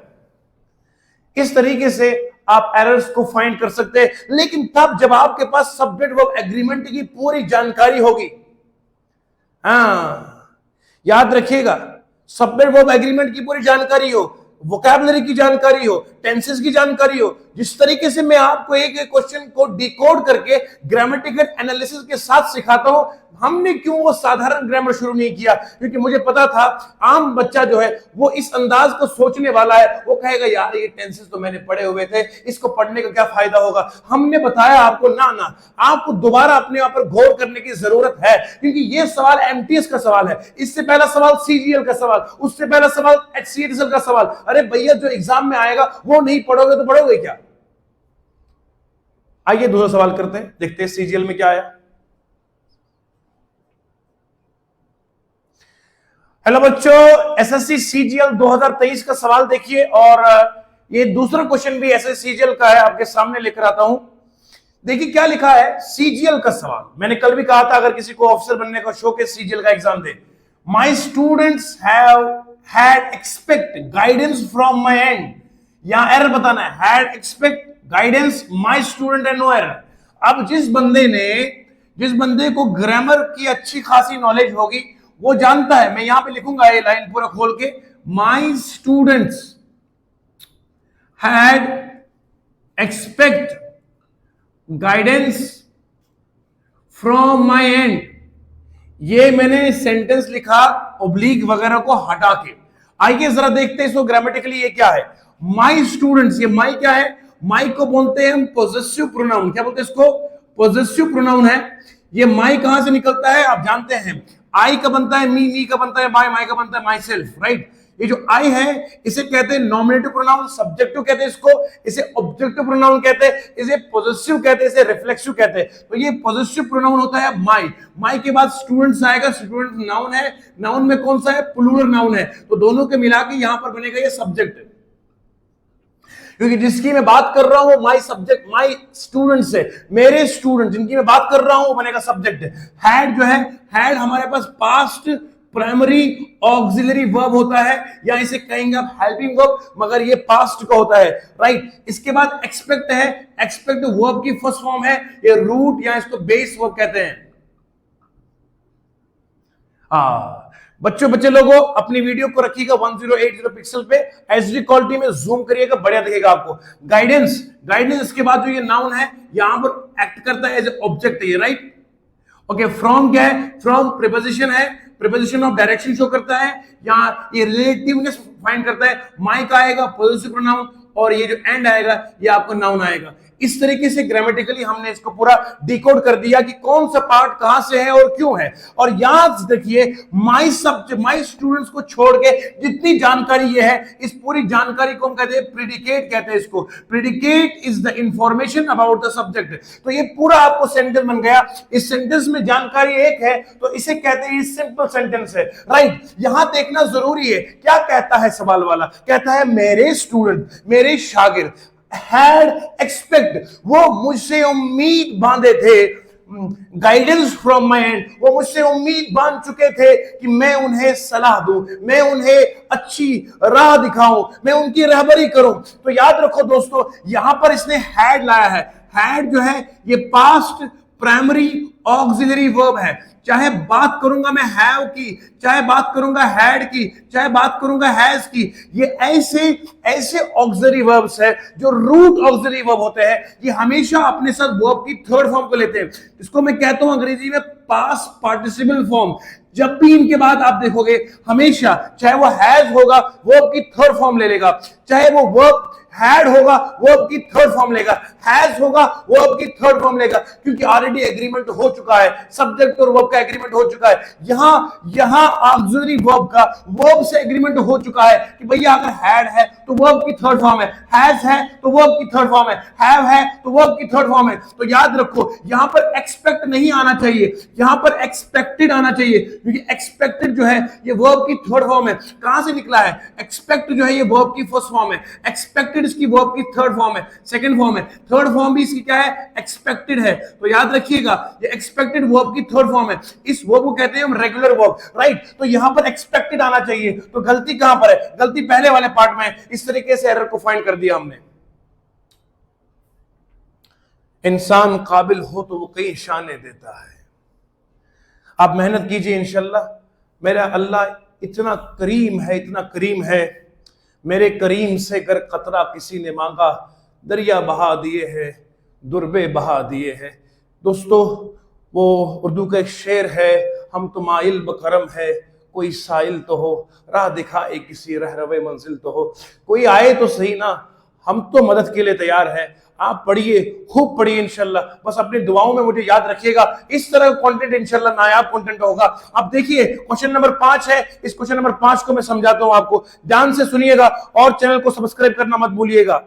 इस तरीके से आप एरर्स को फाइंड कर सकते हैं, लेकिन तब जब आपके पास सब्जेक्ट वर्ब एग्रीमेंट की पूरी जानकारी होगी। हाँ, याद रखिएगा, सब्जेक्ट वर्ब एग्रीमेंट की पूरी जानकारी हो, वोकैबुलरी की जानकारी हो, टेंसेस की जानकारी हो। जिस तरीके से मैं आपको एक एक क्वेश्चन को डिकोड करके ग्रामेटिकल एनालिसिस के साथ सिखाता हूं, हमने क्यों वो साधारण ग्रामर शुरू नहीं किया? क्योंकि मुझे पता था आम बच्चा जो है वो इस अंदाज को सोचने वाला है, वो कहेगा यार ये टेंसेस तो मैंने पढ़े हुए थे, इसको पढ़ने का क्या फायदा होगा। हमने बताया आपको ना, आपको दोबारा अपने आप पर गौर करने की जरूरत है, क्योंकि ये सवाल एमटीएस का सवाल है, इससे पहला सवाल सीजीएल का सवाल, उससे पहला सवाल एचसीएल का सवाल। अरे भैया, जो एग्जाम में आएगा वो नहीं पढ़ोगे तो पढ़ोगे क्या? आइए दूसरा सवाल करते हैं, देखते हैं सीजीएल में क्या आया। हेलो बच्चों, एसएससी सीजीएल 2023 का सवाल देखिए, और ये दूसरा क्वेश्चन भी एसएससी सीजीएल का है, आपके सामने लेकर आता हूं। देखिए क्या लिखा है सीजीएल का सवाल। मैंने कल भी कहा था अगर किसी को ऑफिसर बनने का शौक है सीजीएल का एग्जाम दे। My students have had expect guidance from my end, यहां एरर बताना है, had expect guidance my student end no error. अब जिस बंदे को ग्रामर की अच्छी खासी नॉलेज होगी वो जानता है, मैं यहां पे लिखूंगा ये लाइन पूरा खोल के, my students had expect guidance from my and. ये मैंने सेंटेंस लिखा ओब्लिक वगैरह को हटा के। आइए जरा देखते हैं इसको ग्रामेटिकली ये क्या है। माई स्टूडेंट्स, ये माई क्या है? माई को बोलते हैं हम पोजेसिव प्रोनाउन। क्या बोलते हैं इसको? पोजेसिव प्रोनाउन है। ये माई कहां से निकलता है आप जानते हैं, आई का बनता है मी का बनता है माई, माई का बनता है माई सेल्फ, राइट। ये जो आई है इसे कहते हैं नॉमिनेटिव प्रोनाउन, सब्जेक्टिव कहते हैं इसको, इसे ऑब्जेक्टिव प्रोनाउन कहते हैं, इसे पोजेसिव कहते हैं, इसे रिफ्लेक्सिव कहते हैं। तो ये पोजेसिव प्रोनाउन होता है माई। माई के बाद स्टूडेंट्स आएगा, स्टूडेंट नाउन है, नाउन में कौन सा है? प्लूरल नाउन है, तो दोनों के मिला के यहां पर बनेगा ये सब्जेक्ट, क्योंकि जिसकी मैं बात कर रहा हूं वो माई सब्जेक्ट, माई स्टूडेंट्स है, मेरे स्टूडेंट जिनकी मैं बात कर रहा हूं वो बनेगा सब्जेक्ट। हैड जो है, हैड हमारे पास पास्ट प्राइमरी ऑक्सिलरी वर्ब होता है, या इसे कहेंगे आप हेल्पिंग वर्ब, मगर ये पास्ट का होता है, राइट। इसके बाद एक्सपेक्ट है, एक्सपेक्ट वर्ब की फर्स्ट फॉर्म है, ये रूट या इसको बेस वर्ब कहते हैं। बच्चे लोगों अपनी वीडियो को रखिएगा 1080 पिक्सल पे, एचडी क्वालिटी में जूम करिएगा, बढ़िया दिखेगा आपको। गाइडेंस, गाइडेंस के बाद जो ये नाउन है यहां पर एक्ट करता है एज ए ऑब्जेक्ट है ये, राइट। ओके, फ्रॉम क्या है? फ्रॉम प्रीपोजिशन है, प्रीपोजिशन ऑफ डायरेक्शन शो करता है, यहां ये रिलेटिवनेस फाइंड करता है। माई का आएगा पोजेसिव प्रोनाउन, और ये जो एंड आएगा ये आपका नाउन आएगा। इस तरीके से ग्रामेटिकली हमने इसको पूरा डिकोड कर दिया कि कौन सा पार्ट कहां से है और क्यों है। और याद रखिए, माई सब्जेक्ट, माई स्टूडेंट्स को छोड़ के जितनी जानकारी ये है, इस पूरी जानकारी को हम कहते हैं प्रिडिकेट कहते हैं इसको। Predicate is the information about the subject. तो ये पूरा आपको सेंटेंस बन गया। इस सेंटेंस में जानकारी एक है तो इसे कहते हैं सिंपल सेंटेंस है, राइट। यहां देखना जरूरी है क्या कहता है सवाल वाला, कहता है मेरे स्टूडेंट, मेरे शागिर्द had expect, वो मुझसे उम्मीद बांधे थे, गाइडेंस फ्रॉम माई एंड, वो मुझसे उम्मीद बांध चुके थे कि मैं उन्हें सलाह दूं, मैं उन्हें अच्छी राह दिखाऊं, मैं उनकी रहबरी करूं। तो याद रखो दोस्तों, यहां पर इसने हैड लाया है। हैड जो है ये पास्ट प्राइमरी ऑक्सिलरी वर्ब है। चाहे बात करूंगा मैं हैव की, चाहे बात करूंगा हैड की, चाहे बात करूंगा हैज की, ये ऐसे ऑक्सिलरी वर्ब्स है जो रूट ऑक्सिलरी वर्ब होते हैं। ये हमेशा अपने साथ वर्ब की थर्ड फॉर्म को लेते हैं। इसको मैं कहता हूं अंग्रेजी में पास्ट पार्टिसिपल फॉर्म। जब भी इनके बाद आप देखोगे हमेशा चाहे वो हैज होगा वर्ब की थर्ड फॉर्म ले लेगा, चाहे वो वर्ब हैड होगा वर्ब की थर्ड फॉर्म लेगा, हैज होगा वर्ब की थर्ड फॉर्म लेगा, क्योंकि ऑलरेडी एग्रीमेंट हो चुका है, सब्जेक्ट और वर्ब का एग्रीमेंट हो चुका है। यहां ऑक्सिलरी वर्ब का वर्ब से एग्रीमेंट हो चुका है कि भैया अगर हैड है तो वर्ब की थर्ड फॉर्म है, हैज है तो वर्ब की थर्ड फॉर्म है, हैव है तो वर्ब की थर्ड फॉर्म है। तो याद रखो यहां पर एक्सपेक्ट नहीं आना चाहिए, यहां पर एक्सपेक्टेड आना चाहिए, क्योंकि एक्सपेक्टेड जो है ये वर्ब की थर्ड फॉर्म है। कहां से निकला है? एक्सपेक्ट जो है ये वर्ब की फर्स्ट फॉर्म है, एक्सपेक्टेड इसकी वर्ब की थर्ड फॉर्म है, सेकंड फॉर्म है, थर्ड फॉर्म भी इसकी क्या है? एक्सपेक्टेड है। तो याद रखिएगा ये एक्सपेक्टेड वर्ब की थर्ड फॉर्म है। इस वर्ब को कहते हैं हम रेगुलर वर्ब, राइट। तो यहां पर एक्सपेक्टेड आना चाहिए। तो गलती कहां पर है? गलती पहले वाले पार्ट में है। इस तरीके से एरर को फाइंड कर दिया हमने। इंसान काबिल हो तो वो कई शाने देता है। आप मेहनत कीजिए इंशाल्लाह। मेरा अल्लाह इतना करीम है, इतना करीम है। मेरे करीम से अगर कतरा किसी ने मांगा, दरिया बहा दिए है, दुर्बे बहा दिए है। दोस्तों वो उर्दू का एक शेर है, हम तो माइल बकरम है, कोई साइल तो हो, राह दिखाए किसी रहरवे मंजिल तो हो। कोई आए तो सही ना, हम तो मदद के लिए तैयार है। आप पढ़िए, खूब पढ़िए इंशाल्लाह। बस अपनी दुआओं में मुझे याद रखिएगा। इस तरह का कंटेंट इंशाल्लाह नायाब कंटेंट होगा। अब देखिए क्वेश्चन नंबर 5 है। इस क्वेश्चन नंबर 5 को मैं समझाता हूं आपको, ध्यान से सुनिएगा और चैनल को सब्सक्राइब करना मत भूलिएगा।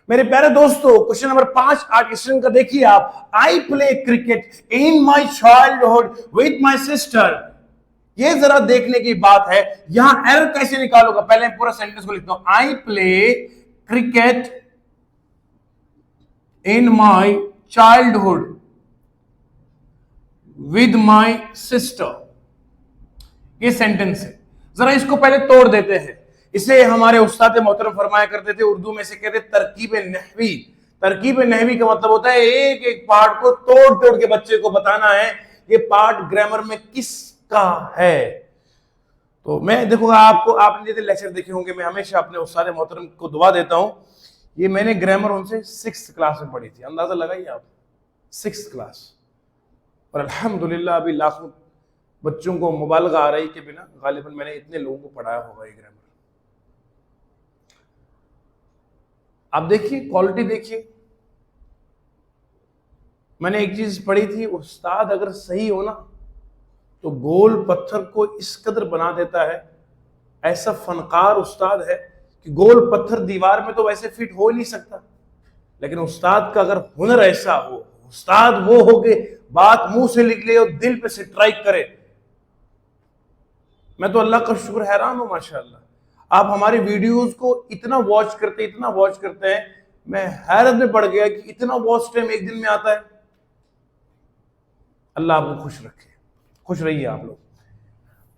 मेरे प्यारे दोस्तों क्वेश्चन नंबर 5 आज क्वेश्चन का देखिए आप। आई play cricket in my childhood with my sister. ये जरा देखने की बात है, यहां एरर कैसे निकालोगा? पहले पूरा सेंटेंस को लिखता हूं। आई play cricket in my childhood with my sister। ये सेंटेंस है। जरा इसको पहले तोड़ देते हैं। इसे हमारे उस्ताद मोहतरम फरमाया करते थे, उर्दू में से कहते तरकीब नहवी। तरकीब नहवी का मतलब होता है एक एक पार्ट को तोड़ तोड़ के बच्चे को बताना है ये पार्ट ग्रामर में किसका है। तो मैं देखूंगा आपको, आपने जितने लेक्चर देखे होंगे, मैं हमेशा अपने उस्ताद मोहतरम को दुआ देता हूं। ये मैंने ग्रामर उनसे 6th क्लास में पढ़ी थी, अंदाजा लगाइए आप, 6th क्लास। और अल्हम्दुलिल्लाह अभी लाखों बच्चों को मुबालगा आ रही के बिना गालिबन मैंने इतने लोगों को पढ़ाया होगा ये ग्रामर। आप देखिए क्वालिटी देखिए। मैंने एक चीज पढ़ी थी, उस्ताद अगर सही हो ना तो गोल पत्थर को इस कदर बना देता है। ऐसा फनकार उस्ताद है कि गोल पत्थर दीवार में तो वैसे फिट हो नहीं सकता, लेकिन उस्ताद का अगर हुनर ऐसा हो, उस्ताद वो हो के बात मुंह से निकले और दिल पे स्ट्राइक करे। मैं तो अल्लाह का शुक्र हैरान हूं माशाअल्लाह। आप हमारी वीडियोस को इतना वॉच करते हैं, मैं हैरत में पड़ गया कि इतना वॉच टाइम एक दिन में आता है। अल्लाह आपको खुश रखे, खुश रहिए आप लोग।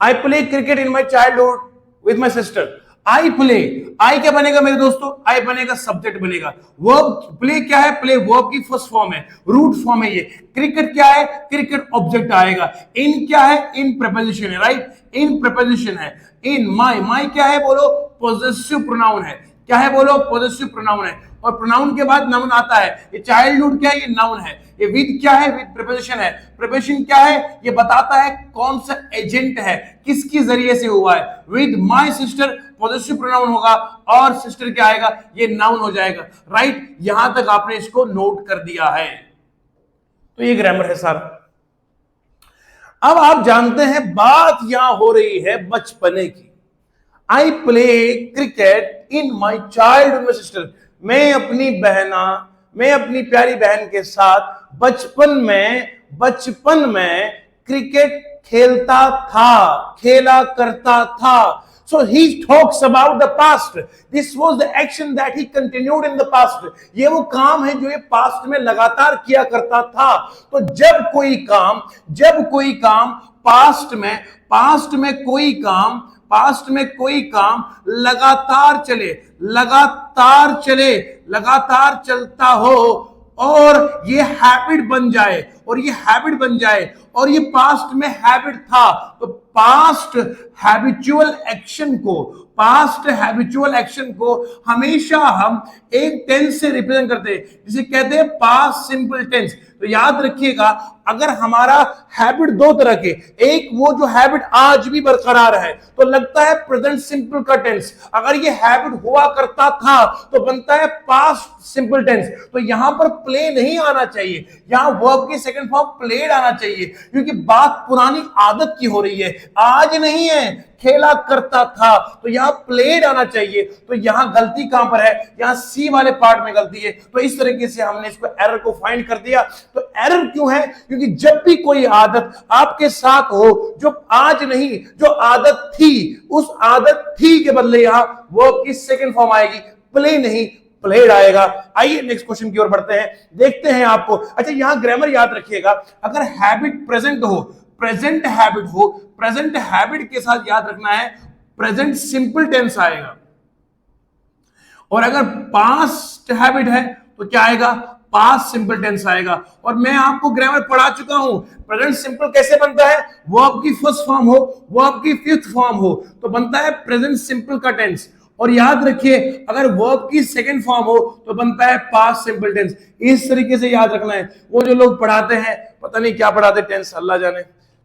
I play cricket in my childhood with my sister. I play, I क्या बनेगा मेरे दोस्तों? आई बनेगा सब्जेक्ट बनेगा। वर्ब प्ले क्या है? प्ले वर्ब की फर्स्ट फॉर्म है, रूट फॉर्म है ये। क्रिकेट क्या है? क्रिकेट ऑब्जेक्ट आएगा। इन क्या है? इन प्रपोजिशन है, राइट। इन प्रपोजिशन है। इन माई, माई क्या है बोलो? पॉजेसिव प्रोनाउन है। क्या है बोलो? पॉजेसिव प्रोनाउन है। और प्रोनाउन के बाद नाउन आता है। ये चाइल्डहुड क्या है? ये नाउन है। ये विद क्या है? विद प्रीपोजिशन है। प्रीपोजिशन क्या है? ये बताता है कौन सा एजेंट है, किसके जरिए से हुआ है। With my sister positive pronoun होगा और सिस्टर क्या आएगा? ये नाउन हो जाएगा। राइट, यहां तक आपने इसको नोट कर दिया है। तो ये ग्रामर है सारा। अब आप जानते हैं बात यहां हो रही है बचपने की। आई play cricket in my child with sister. मैं अपनी प्यारी बहन के साथ बचपन में क्रिकेट खेला करता था। So he talks about the past. This was the action that he continued in the past. ये वो काम है जो ये पास्ट में लगातार किया करता था। तो जब कोई काम पास्ट में कोई काम लगातार चलता हो और ये हैबिट बन जाए और ये पास्ट में हैबिट था, तो पास्ट हैबिचुअल एक्शन को हमेशा हम एक टेंस से रिप्रेजेंट करते हैं, जिसे कहते हैं पास्ट सिंपल टेंस। तो याद रखिएगा, अगर हमारा हैबिट दो तरह के, एक वो जो हैबिट आज भी बरकरार है तो लगता है प्रेजेंट सिंपल का टेंस। अगर ये हैबिट हुआ करता था तो बनता है पास्ट सिंपल टेंस। तो यहां पर प्ले नहीं आना चाहिए, यहां वर्ब की सेकंड फॉर्म प्लेड आना चाहिए, क्योंकि बात पुरानी आदत की हो रही है, आज नहीं है। खेला करता था तो यहां प्लेड आना चाहिए। तो यहां गलती कहां पर है? यहां सी वाले पार्ट में गलती है। तो इस तरीके से हमने इसको एरर को फाइंड कर दिया। तो एरर क्यों है? क्योंकि जब भी कोई आदत आपके साथ हो जो आज नहीं, जो आदत थी, उस आदत थी के बदले यहां वर्ब की सेकंड फॉर्म आएगी, प्ले नहीं प्लेड आएगा। आइए नेक्स्ट क्वेश्चन की ओर बढ़ते हैं, देखते हैं आपको। अच्छा, यहां ग्रामर याद रखिएगा, अगर हैबिट प्रेजेंट हो, प्रेजेंट हैबिट के साथ याद रखना है प्रेजेंट सिंपल टेंस आएगा। और अगर पास्ट हैबिट है तो क्या आएगा? पास्ट सिंपल टेंस आएगा। और मैं आपको ग्रामर पढ़ा चुका हूं, प्रेजेंट सिंपल कैसे बनता है? वर्ब की फर्स्ट फॉर्म हो, वर्ब की फिफ्थ फॉर्म हो तो बनता है प्रेजेंट सिंपल का टेंस। और याद रखिए, अगर वर्ब की सेकंड फॉर्म हो तो बनता है पास्ट सिंपल टेंस। इस तरीके से याद रखना है। वो जो लोग पढ़ाते हैं, पता नहीं क्या पढ़ाते टेंस, अल्लाह जाने।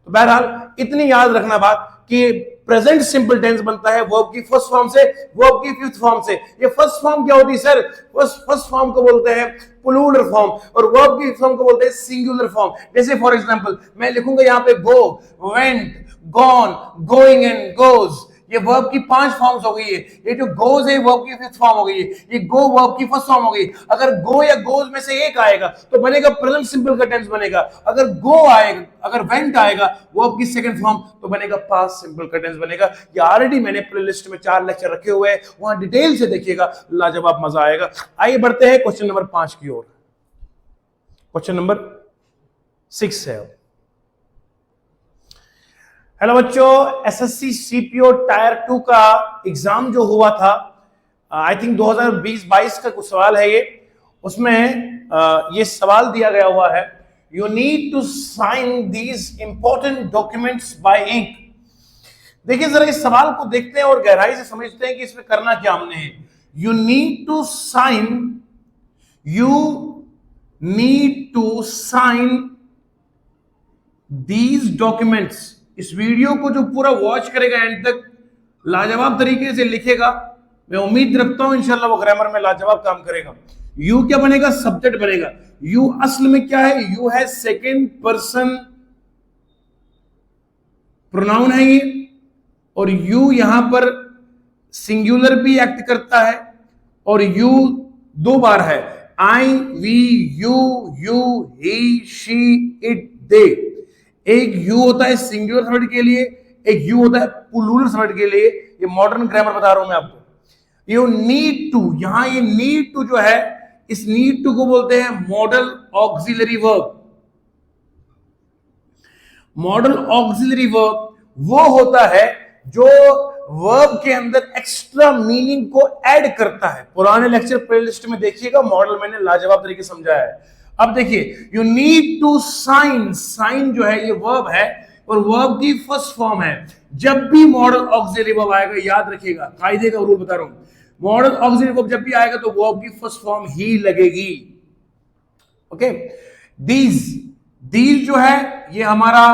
तो बहरहाल इतनी याद रखना बात कि प्रेजेंट सिंपल टेंस बनता है वर्ब की फर्स्ट फॉर्म से, वर्ब की फिफ्थ फॉर्म से। ये फर्स्ट फॉर्म क्या होती है सर? फर्स्ट फॉर्म को बोलते हैं प्लूरल फॉर्म और वर्ब की फॉर्म को बोलते हैं सिंगुलर फॉर्म। जैसे फॉर एग्जांपल मैं लिखूंगा यहां पे go, went, gone, going and goes. ये वर्ब की 5 फॉर्म्स हो गई है। ये जो गोज है वर्ब की फिफ्थ फॉर्म हो गई है, ये गो वर्ब की फर्स्ट फॉर्म हो गई। अगर गो या गोज में से एक आएगा तो बनेगा प्रेजेंट सिंपल का टेंस बनेगा। अगर गो आएगा, अगर वेंट आएगा वर्ब की सेकंड फॉर्म तो बनेगा पास्ट सिंपल का टेंस बनेगा। ये ऑलरेडी मैंने प्लेलिस्ट में 4 लेक्चर रखे हुए हैं, वहां डिटेल से देखिएगा, लाजवाब मजा आएगा। आइए बढ़ते हैं क्वेश्चन नंबर 5 की ओर। क्वेश्चन नंबर 6 है। हेलो बच्चों, एसएससी सीपीओ टायर 2 का एग्जाम जो हुआ था, आई थिंक 2020-22 का कुछ सवाल है ये। उसमें ये सवाल दिया गया हुआ है, you need to sign these important documents by ink. देखिए जरा इस सवाल को देखते हैं और गहराई से समझते हैं कि इसमें करना क्या हमने है। You need to sign these documents. इस वीडियो को जो पूरा वॉच करेगा एंड तक, लाजवाब तरीके से लिखेगा, मैं उम्मीद रखता हूं इंशाल्लाह वो ग्रामर में लाजवाब काम करेगा। यू क्या बनेगा? सब्जेक्ट बनेगा। यू असल में क्या है? यू है सेकेंड पर्सन प्रोनाउन है ये, और यू यहां पर सिंगुलर भी एक्ट करता है, और यू 2 बार है। I, we, you, he, she, it, they. एक यू होता है सिंगुलर सब्जेक्ट के लिए, एक यू होता है प्लूरल सब्जेक्ट के लिए। ये मॉडर्न ग्रामर बता रहा हूं मैं आपको। यू नीड टू, यहां ये नीड टू जो है, इस नीड टू को बोलते हैं model auxiliary verb. Model auxiliary verb वो होता है जो वर्ब के अंदर एक्स्ट्रा मीनिंग को ऐड करता है। पुराने लेक्चर प्लेलिस्ट में देखिएगा, मॉडल मैंने लाजवाब तरीके से समझाया है। अब देखिए, you need to sign, sign जो है ये वर्ब है और वर्ब की फर्स्ट फॉर्म है। जब भी मॉडल ऑक्सिलरी वर्ब आएगा, याद रखिएगा, कायदे का रूल बता रहा हूं, मॉडल ऑक्सिलरी वर्ब जब भी आएगा तो वर्ब की फर्स्ट फॉर्म ही लगेगी। ओके, दीज, दीज जो है ये हमारा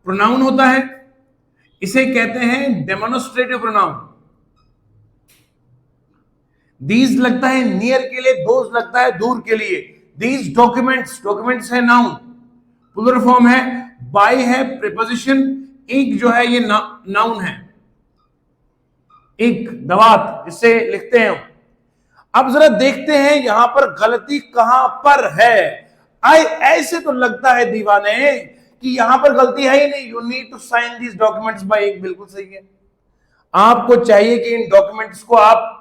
प्रोनाउन होता है, इसे कहते हैं डेमोन्स्ट्रेटिव प्रोनाउन। दीज लगता है नियर के लिए, दोज लगता है दूर के लिए। दीज डॉक्यूमेंट्स, डॉक्यूमेंट्स है नाउन, प्लूरल फॉर्म है, बाय है प्रीपोजिशन, इंक जो है ये नाउन है, इंक दवात जिसे लिखते हैं। अब जरा देखते हैं यहां पर गलती कहां पर है। ऐसे तो लगता है दीवाने कि यहां पर गलती है ही नहीं। You need to sign this documents by ink, बिल्कुल सही है। आपको चाहिए कि इन डॉक्यूमेंट्स को आप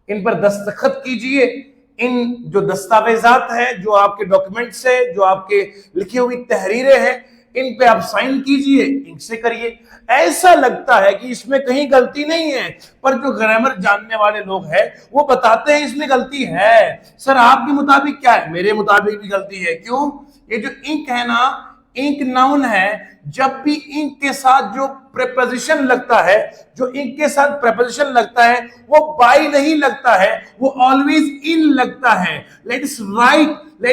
इन पर दस्तखत कीजिए। इन जो दस्तावेजात है, जो आपके डॉक्यूमेंट्स है, जो आपके लिखी हुई तहरीरें हैं, इन पे आप साइन कीजिए, इंक से करिए। ऐसा लगता है कि इसमें कहीं गलती नहीं है, पर जो ग्रामर जानने वाले लोग हैं वो बताते हैं इसमें गलती है। सर आपके मुताबिक क्या है? मेरे मुताबिक भी गलती है। क्यों? ये जो इंक है ना, इंक नाउन है। जब भी इंक के साथ जो प्रेपोजिशन लगता है, जो इंक के साथ प्रेपोजिशन लगता है, वो बाय नहीं लगता है, वो ऑलवेज इन लगता है। Let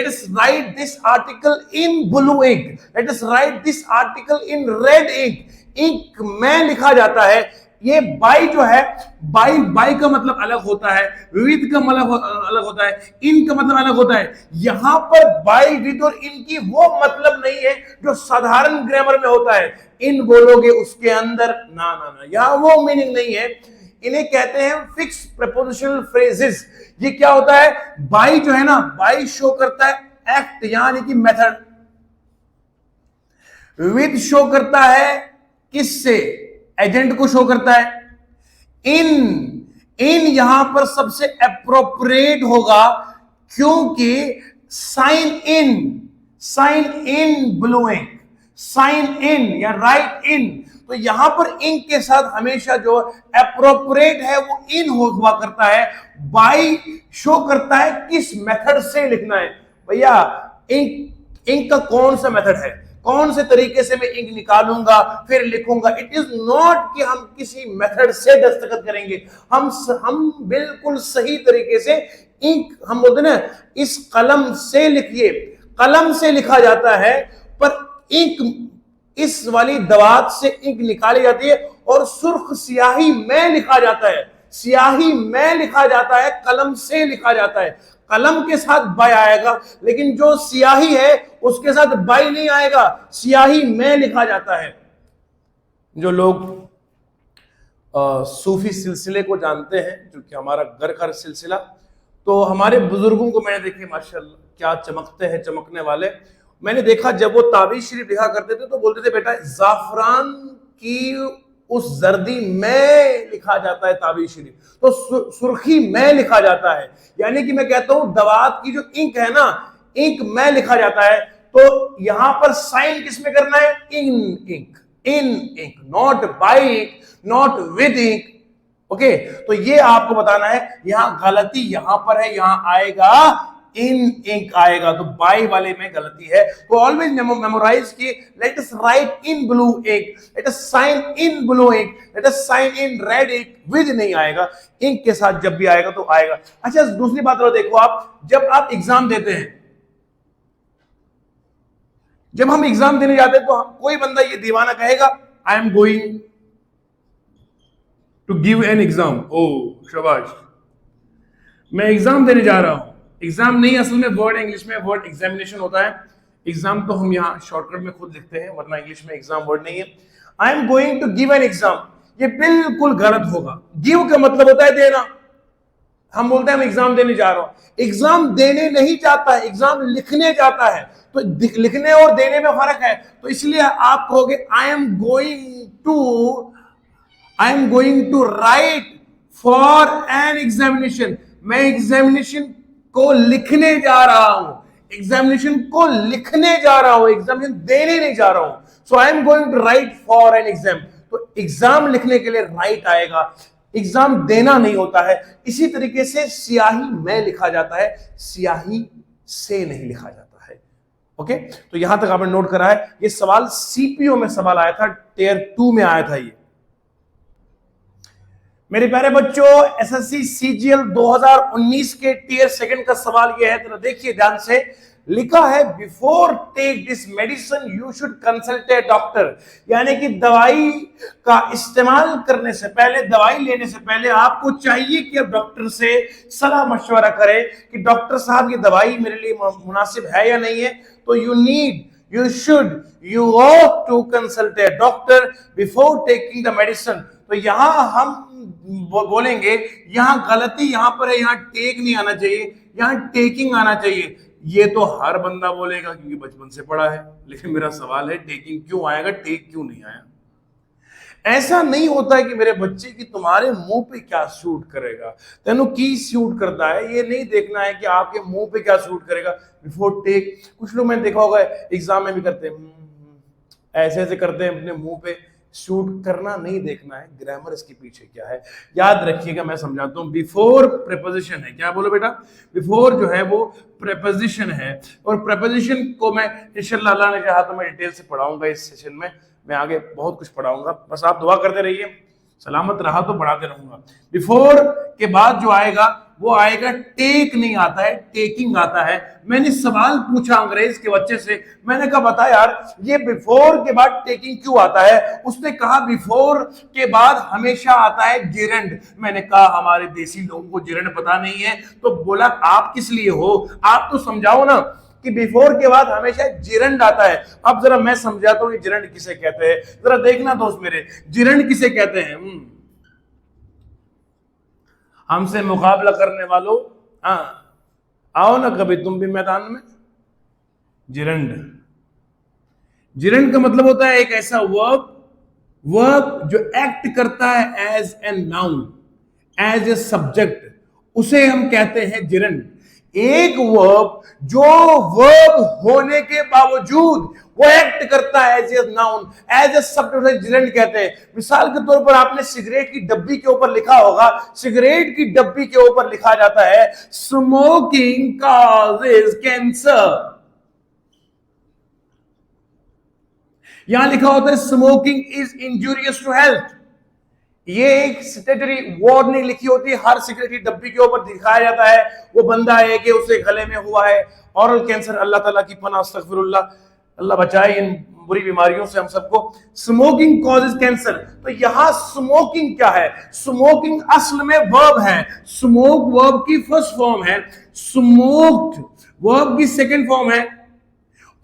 us write this article in blue ink, let us write this article in red ink. Ink में लिखा जाता है। ये बाय जो है, बाय का मतलब अलग होता है, विद का मतलब अलग होता है, इन का मतलब अलग होता है। यहां पर बाय, विद और इन की वो मतलब नहीं है जो साधारण ग्रामर में होता है। इन बोलोगे उसके अंदर, ना ना ना, यहां वो मीनिंग नहीं है। इन्हें कहते हैं फिक्स प्रीपोजिशनल फ्रेजेस। ये क्या होता है? बाय जो है ना, बाय शो करता है एक्ट यानी कि मेथड, विद शो करता है किससे? एजेंट को शो करता है। इन यहां पर सबसे अप्रोप्रिएट होगा, क्योंकि sign in blue ink, sign in या राइट इन, तो यहां पर इंक के साथ हमेशा जो अप्रोप्रिएट है वो इन हुआ करता है। बाय शो करता है किस मेथड से लिखना है। भैया इंक का कौन सा मेथड है, कौन से तरीके से मैं इंक निकालूंगा फिर लिखूंगा। इट इज नॉट कि हम किसी मेथड से दस्तखत करेंगे, हम बिल्कुल सही तरीके से इंक, हम बोलते ना इस कलम से लिखिए, कलम से लिखा जाता है, पर इंक इस वाली दवात से इंक निकाली जाती है और सुर्ख स्याही में लिखा जाता है, स्याही में लिखा जाता है, कलम से लिखा जाता है। कलम के साथ बाय आएगा, लेकिन जो स्याही है उसके साथ बाय नहीं आएगा, स्याही में लिखा जाता है। जो लोग सूफी सिलसिले को जानते हैं, जो कि हमारा घर का सिलसिला, तो हमारे बुजुर्गों को मैंने देखे माशाल्लाह क्या चमकते हैं, चमकने वाले। मैंने देखा जब वो ताबीज शरीफ लिखा करते थे तो बोलते थे बेटा जाफरान की उस जर्दी में लिखा जाता है ताबीज शरीफ, तो सुर्खी में लिखा जाता है। यानी कि मैं कहता हूं दवात की जो इंक है ना, इंक में लिखा जाता है। तो यहां पर साइन किस में करना है? In ink, not by ink, not with ink. Okay, तो ये आपको बताना है। यहां गलती यहां पर है, यहां आएगा इन इंक आएगा, तो बाय वाले में गलती है। तो ऑलवेज मेमोराइज की, let us write in blue ink, let us sign in blue ink, let us sign in red ink. With नहीं आएगा, इंक के साथ जब भी आएगा तो आएगा। अच्छा, दूसरी बात और देखो, आप जब आप एग्जाम देते हैं, जब हम एग्जाम देने जाते हैं तो कोई बंदा ये दीवाना कहेगा I am going to give an exam. ओ शाबाश, मैं एग्जाम देने जा रहा हूं। एग्जाम नहीं, असल में वर्ड इंग्लिश में वर्ड एग्जामिनेशन होता है। एग्जाम तो हम यहाँ शॉर्टकट में खुद लिखते हैं, वरना इंग्लिश में एग्जाम वर्ड नहीं है। I am going to give an exam, ये बिल्कुल गलत होगा। गिव का मतलब होता है देना। हम बोलते हैं हम एग्जाम देने जा रहा हूं। एग्जाम देने नहीं जाता है, एग्जाम लिखने जाता है। तो लिखने और देने में फर्क है। तो इसलिए आप कहोगे I am going to write for an examination. मैं एग्जामिनेशन को लिखने जा रहा हूं, एग्जामिनेशन को लिखने जा रहा हूं, एग्जामिनेशन देने नहीं जा रहा हूं। So I am going to write for an exam. तो एग्जाम लिखने के लिए राइट आएगा, एग्जाम देना नहीं होता है। इसी तरीके से स्याही में लिखा जाता है, स्याही से नहीं लिखा जाता है। ओके, तो यहां तक आपने नोट करा है। ये सवाल सीपीओ में सवाल आया था, टियर 2 में आया था ये। मेरे प्यारे बच्चों, एसएससी सीजीएल 2019 के टियर 2 का सवाल यह है, तो देखिए ध्यान से। लिखा है before take this medicine you should consult a doctor, यानी कि दवाई का इस्तेमाल करने से पहले, दवाई लेने से पहले आपको चाहिए कि आप डॉक्टर से सलाह मशवरा करें कि डॉक्टर साहब ये दवाई मेरे लिए मुनासिब है या नहीं है। तो you ought to consult a doctor before taking the medicine। तो यहां हम बोलेंगे, यहां गलती यहां पर है, यहां टेक नहीं आना चाहिए, यहां टेकिंग आना चाहिए। ये तो हर बंदा बोलेगा क्योंकि बचपन से पढ़ा है, लेकिन मेरा सवाल है टेकिंग क्यों आएगा, टेक क्यों नहीं आया? ऐसा नहीं होता है कि मेरे बच्चे की तुम्हारे मुंह पे क्या सूट करेगा, तेनू की सूट करता है, ये नहीं देखना है कि आपके मुंह पे क्या सूट करेगा बिफोर टेक। कुछ लोग मैंने देखा होगा एग्जाम में भी करते हैं, ऐसे ऐसे करते हैं, अपने मुंह पे सूट करना नहीं देखना है, ग्रामर इसके पीछे क्या है याद रखिएगा। मैं समझाता हूं। बिफोर प्रेपोजिशन है, क्या बोलो बेटा, बिफोर जो है वो प्रेपोजिशन है, और प्रेपोजिशन को मैं इंशाल्लाह अल्लाह ने चाहा तो मैं डिटेल से पढ़ाऊंगा इस सेशन में, मैं आगे बहुत कुछ पढ़ाऊंगा, बस आप दुआ करते रहिए, सलामत रहा तो बढ़ाते रहूंगा। बिफोर के बाद जो आएगा वो आएगा टेक नहीं आता है, टेकिंग आता है। मैंने सवाल पूछा अंग्रेज के बच्चे से, मैंने कहा बता यार ये बिफोर के बाद टेकिंग क्यों आता है? उसने कहा बिफोर के बाद हमेशा आता है जिरंड। मैंने कहा हमारे देसी लोगों को जिरंड पता नहीं है, तो बोला आप किस लिए हो, आप तो समझाओ ना कि बिफोर के बाद हमेशा जिरंड आता है। अब जरा मैं समझाता हूं जिरंड किसे कहते हैं, जरा देखना दोस्त मेरे, जिरंड किसे कहते हैं। हमसे मुकाबला करने वालों, आओ ना कभी तुम भी मैदान में। जिरंड, जिरंड का मतलब होता है एक ऐसा वर्ब जो एक्ट करता है as a noun, as a subject, उसे हम कहते हैं जिरंड। एक वर्ब जो वर्ब होने के बावजूद वो एक्ट करता है as a noun, as a subject, gerund कहते हैं। मिसाल के तौर पर आपने सिगरेट की डब्बी के ऊपर लिखा होगा, सिगरेट की डब्बी के ऊपर लिखा जाता है स्मोकिंग कॉजेज कैंसर, यहां लिखा होता है smoking is injurious to health. ये एक स्टेटरी वार्निंग लिखी होती है, हर सिगरेट की डब्बी के ऊपर दिखाया जाता है वो बंदा है कि उसे गले में हुआ है ऑरल कैंसर, अल्लाह ताला की पनाह, अस्तगफिरुल्लाह, अल्लाह बचाए इन बुरी बीमारियों से हम सबको। Smoking causes cancer. तो यहां स्मोकिंग क्या है? स्मोकिंग असल में वर्ब है, स्मोक वर्ब की फर्स्ट फॉर्म है, स्मोक्ड वर्ब की सेकंड फॉर्म है,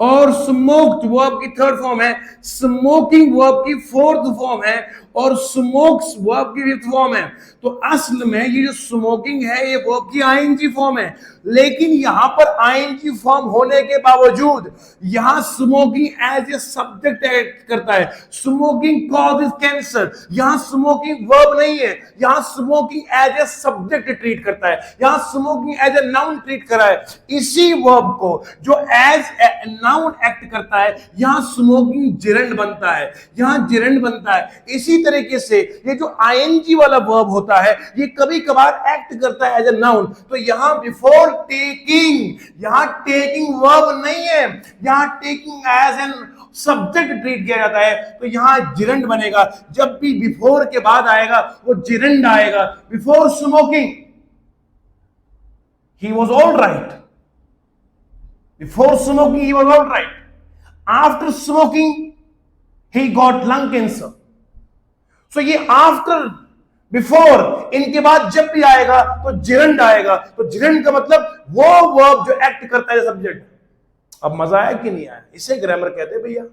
और स्मोक्ड वर्ब की थर्ड फॉर्म है, स्मोकिंग वर्ब की फोर्थ फॉर्म है, और स्मोक्स वर्ब की फिफ्थ फॉर्म है। तो असल में ये जो स्मोकिंग है ये वर्ब की आईएनजी फॉर्म है, लेकिन यहां पर आईएनजी फॉर्म होने के बावजूद यहां smoking as a subject act करता है। स्मोकिंग कॉजेज कैंसर, यहां स्मोकिंग वर्ब नहीं है, यहां smoking as a subject treat करता है, यहां smoking as a noun treat करा है। इसी वर्ब को जो एज ए नाउन एक्ट करता है यहां स्मोकिंग जिरंड बनता है, यहां जिरंड बनता है। इसी तरीके से ये जो आईएनजी वाला वर्ब होता है ये कभी कभार एक्ट करता है एज ए नाउन। तो यहां बिफोर टेकिंग, यहां टेकिंग वर्ब नहीं है, यहां taking as an subject treat किया जाता है, तो यहां जिरंड बनेगा। जब भी बिफोर के बाद आएगा वो जिरंड आएगा। Before smoking he was all right, before smoking he was all right, after smoking he got lung cancer. So ये आफ्टर बिफोर, इनके बाद जब भी आएगा तो जिरंड आएगा। तो जिरंड का मतलब वो वर्ब जो एक्ट करता है सब्जेक्ट। अब मजा आया कि नहीं आया? इसे ग्रामर कहते हैं भैया।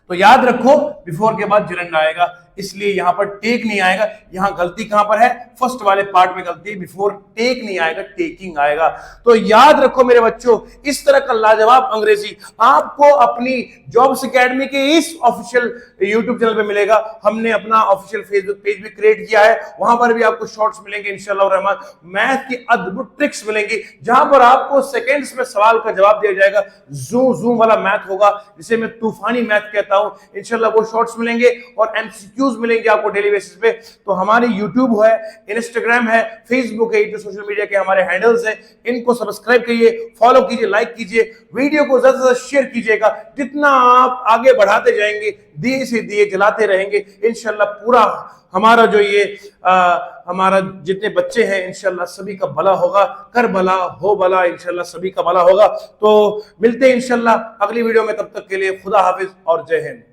तो याद रखो बिफोर के बाद जिरंड आएगा, इसलिए यहां पर टेक नहीं आएगा। यहां गलती कहां पर है? फर्स्ट वाले पार्ट में गलती है, बिफोर टेक नहीं आएगा, टेकिंग आएगा। तो याद रखो मेरे बच्चों, इस तरह का लाजवाब अंग्रेजी आपको अपनी जॉब्स एकेडमी के इस ऑफिशियल यूट्यूब चैनल पे मिलेगा। हमने अपना ऑफिशियल फेसबुक पेज भी क्रिएट किया है, वहां पर भी आपको शॉर्ट्स मिलेंगे इंशाल्लाह रहमान। मैथ की अद्भुत ट्रिक्स मिलेंगी जहां पर आपको सेकेंड्स में सवाल का जवाब दिया जाएगा। जूम वाला मैथ होगा जिसे मैं तूफानी मैथ कहता हूं। इंशाल्लाह वो शॉर्ट्स मिलेंगे और एमसीक्यू न्यूज मिलेंगे आपको डेली बेसिस पे। तो हमारे यूट्यूब है, इंस्टाग्राम है, फेसबुक है, जो सोशल मीडिया के हमारे हैंडल्स हैं, इनको सब्सक्राइब करिए, फॉलो कीजिए, लाइक कीजिए, वीडियो को ज्यादा से ज्यादा शेयर कीजिएगा। जितना आप आगे बढ़ाते जाएंगे, दिए से दिए जलाते रहेंगे, इंशाल्लाह पूरा हमारा जो ये हमारा जितने बच्चे हैं इंशाल्लाह सभी का भला होगा, कर भला हो भला, इंशाल्लाह सभी का भला होगा। तो मिलते हैं इंशाल्लाह अगली वीडियो में, तब तक के लिए खुदा हाफिज और जय हिंद।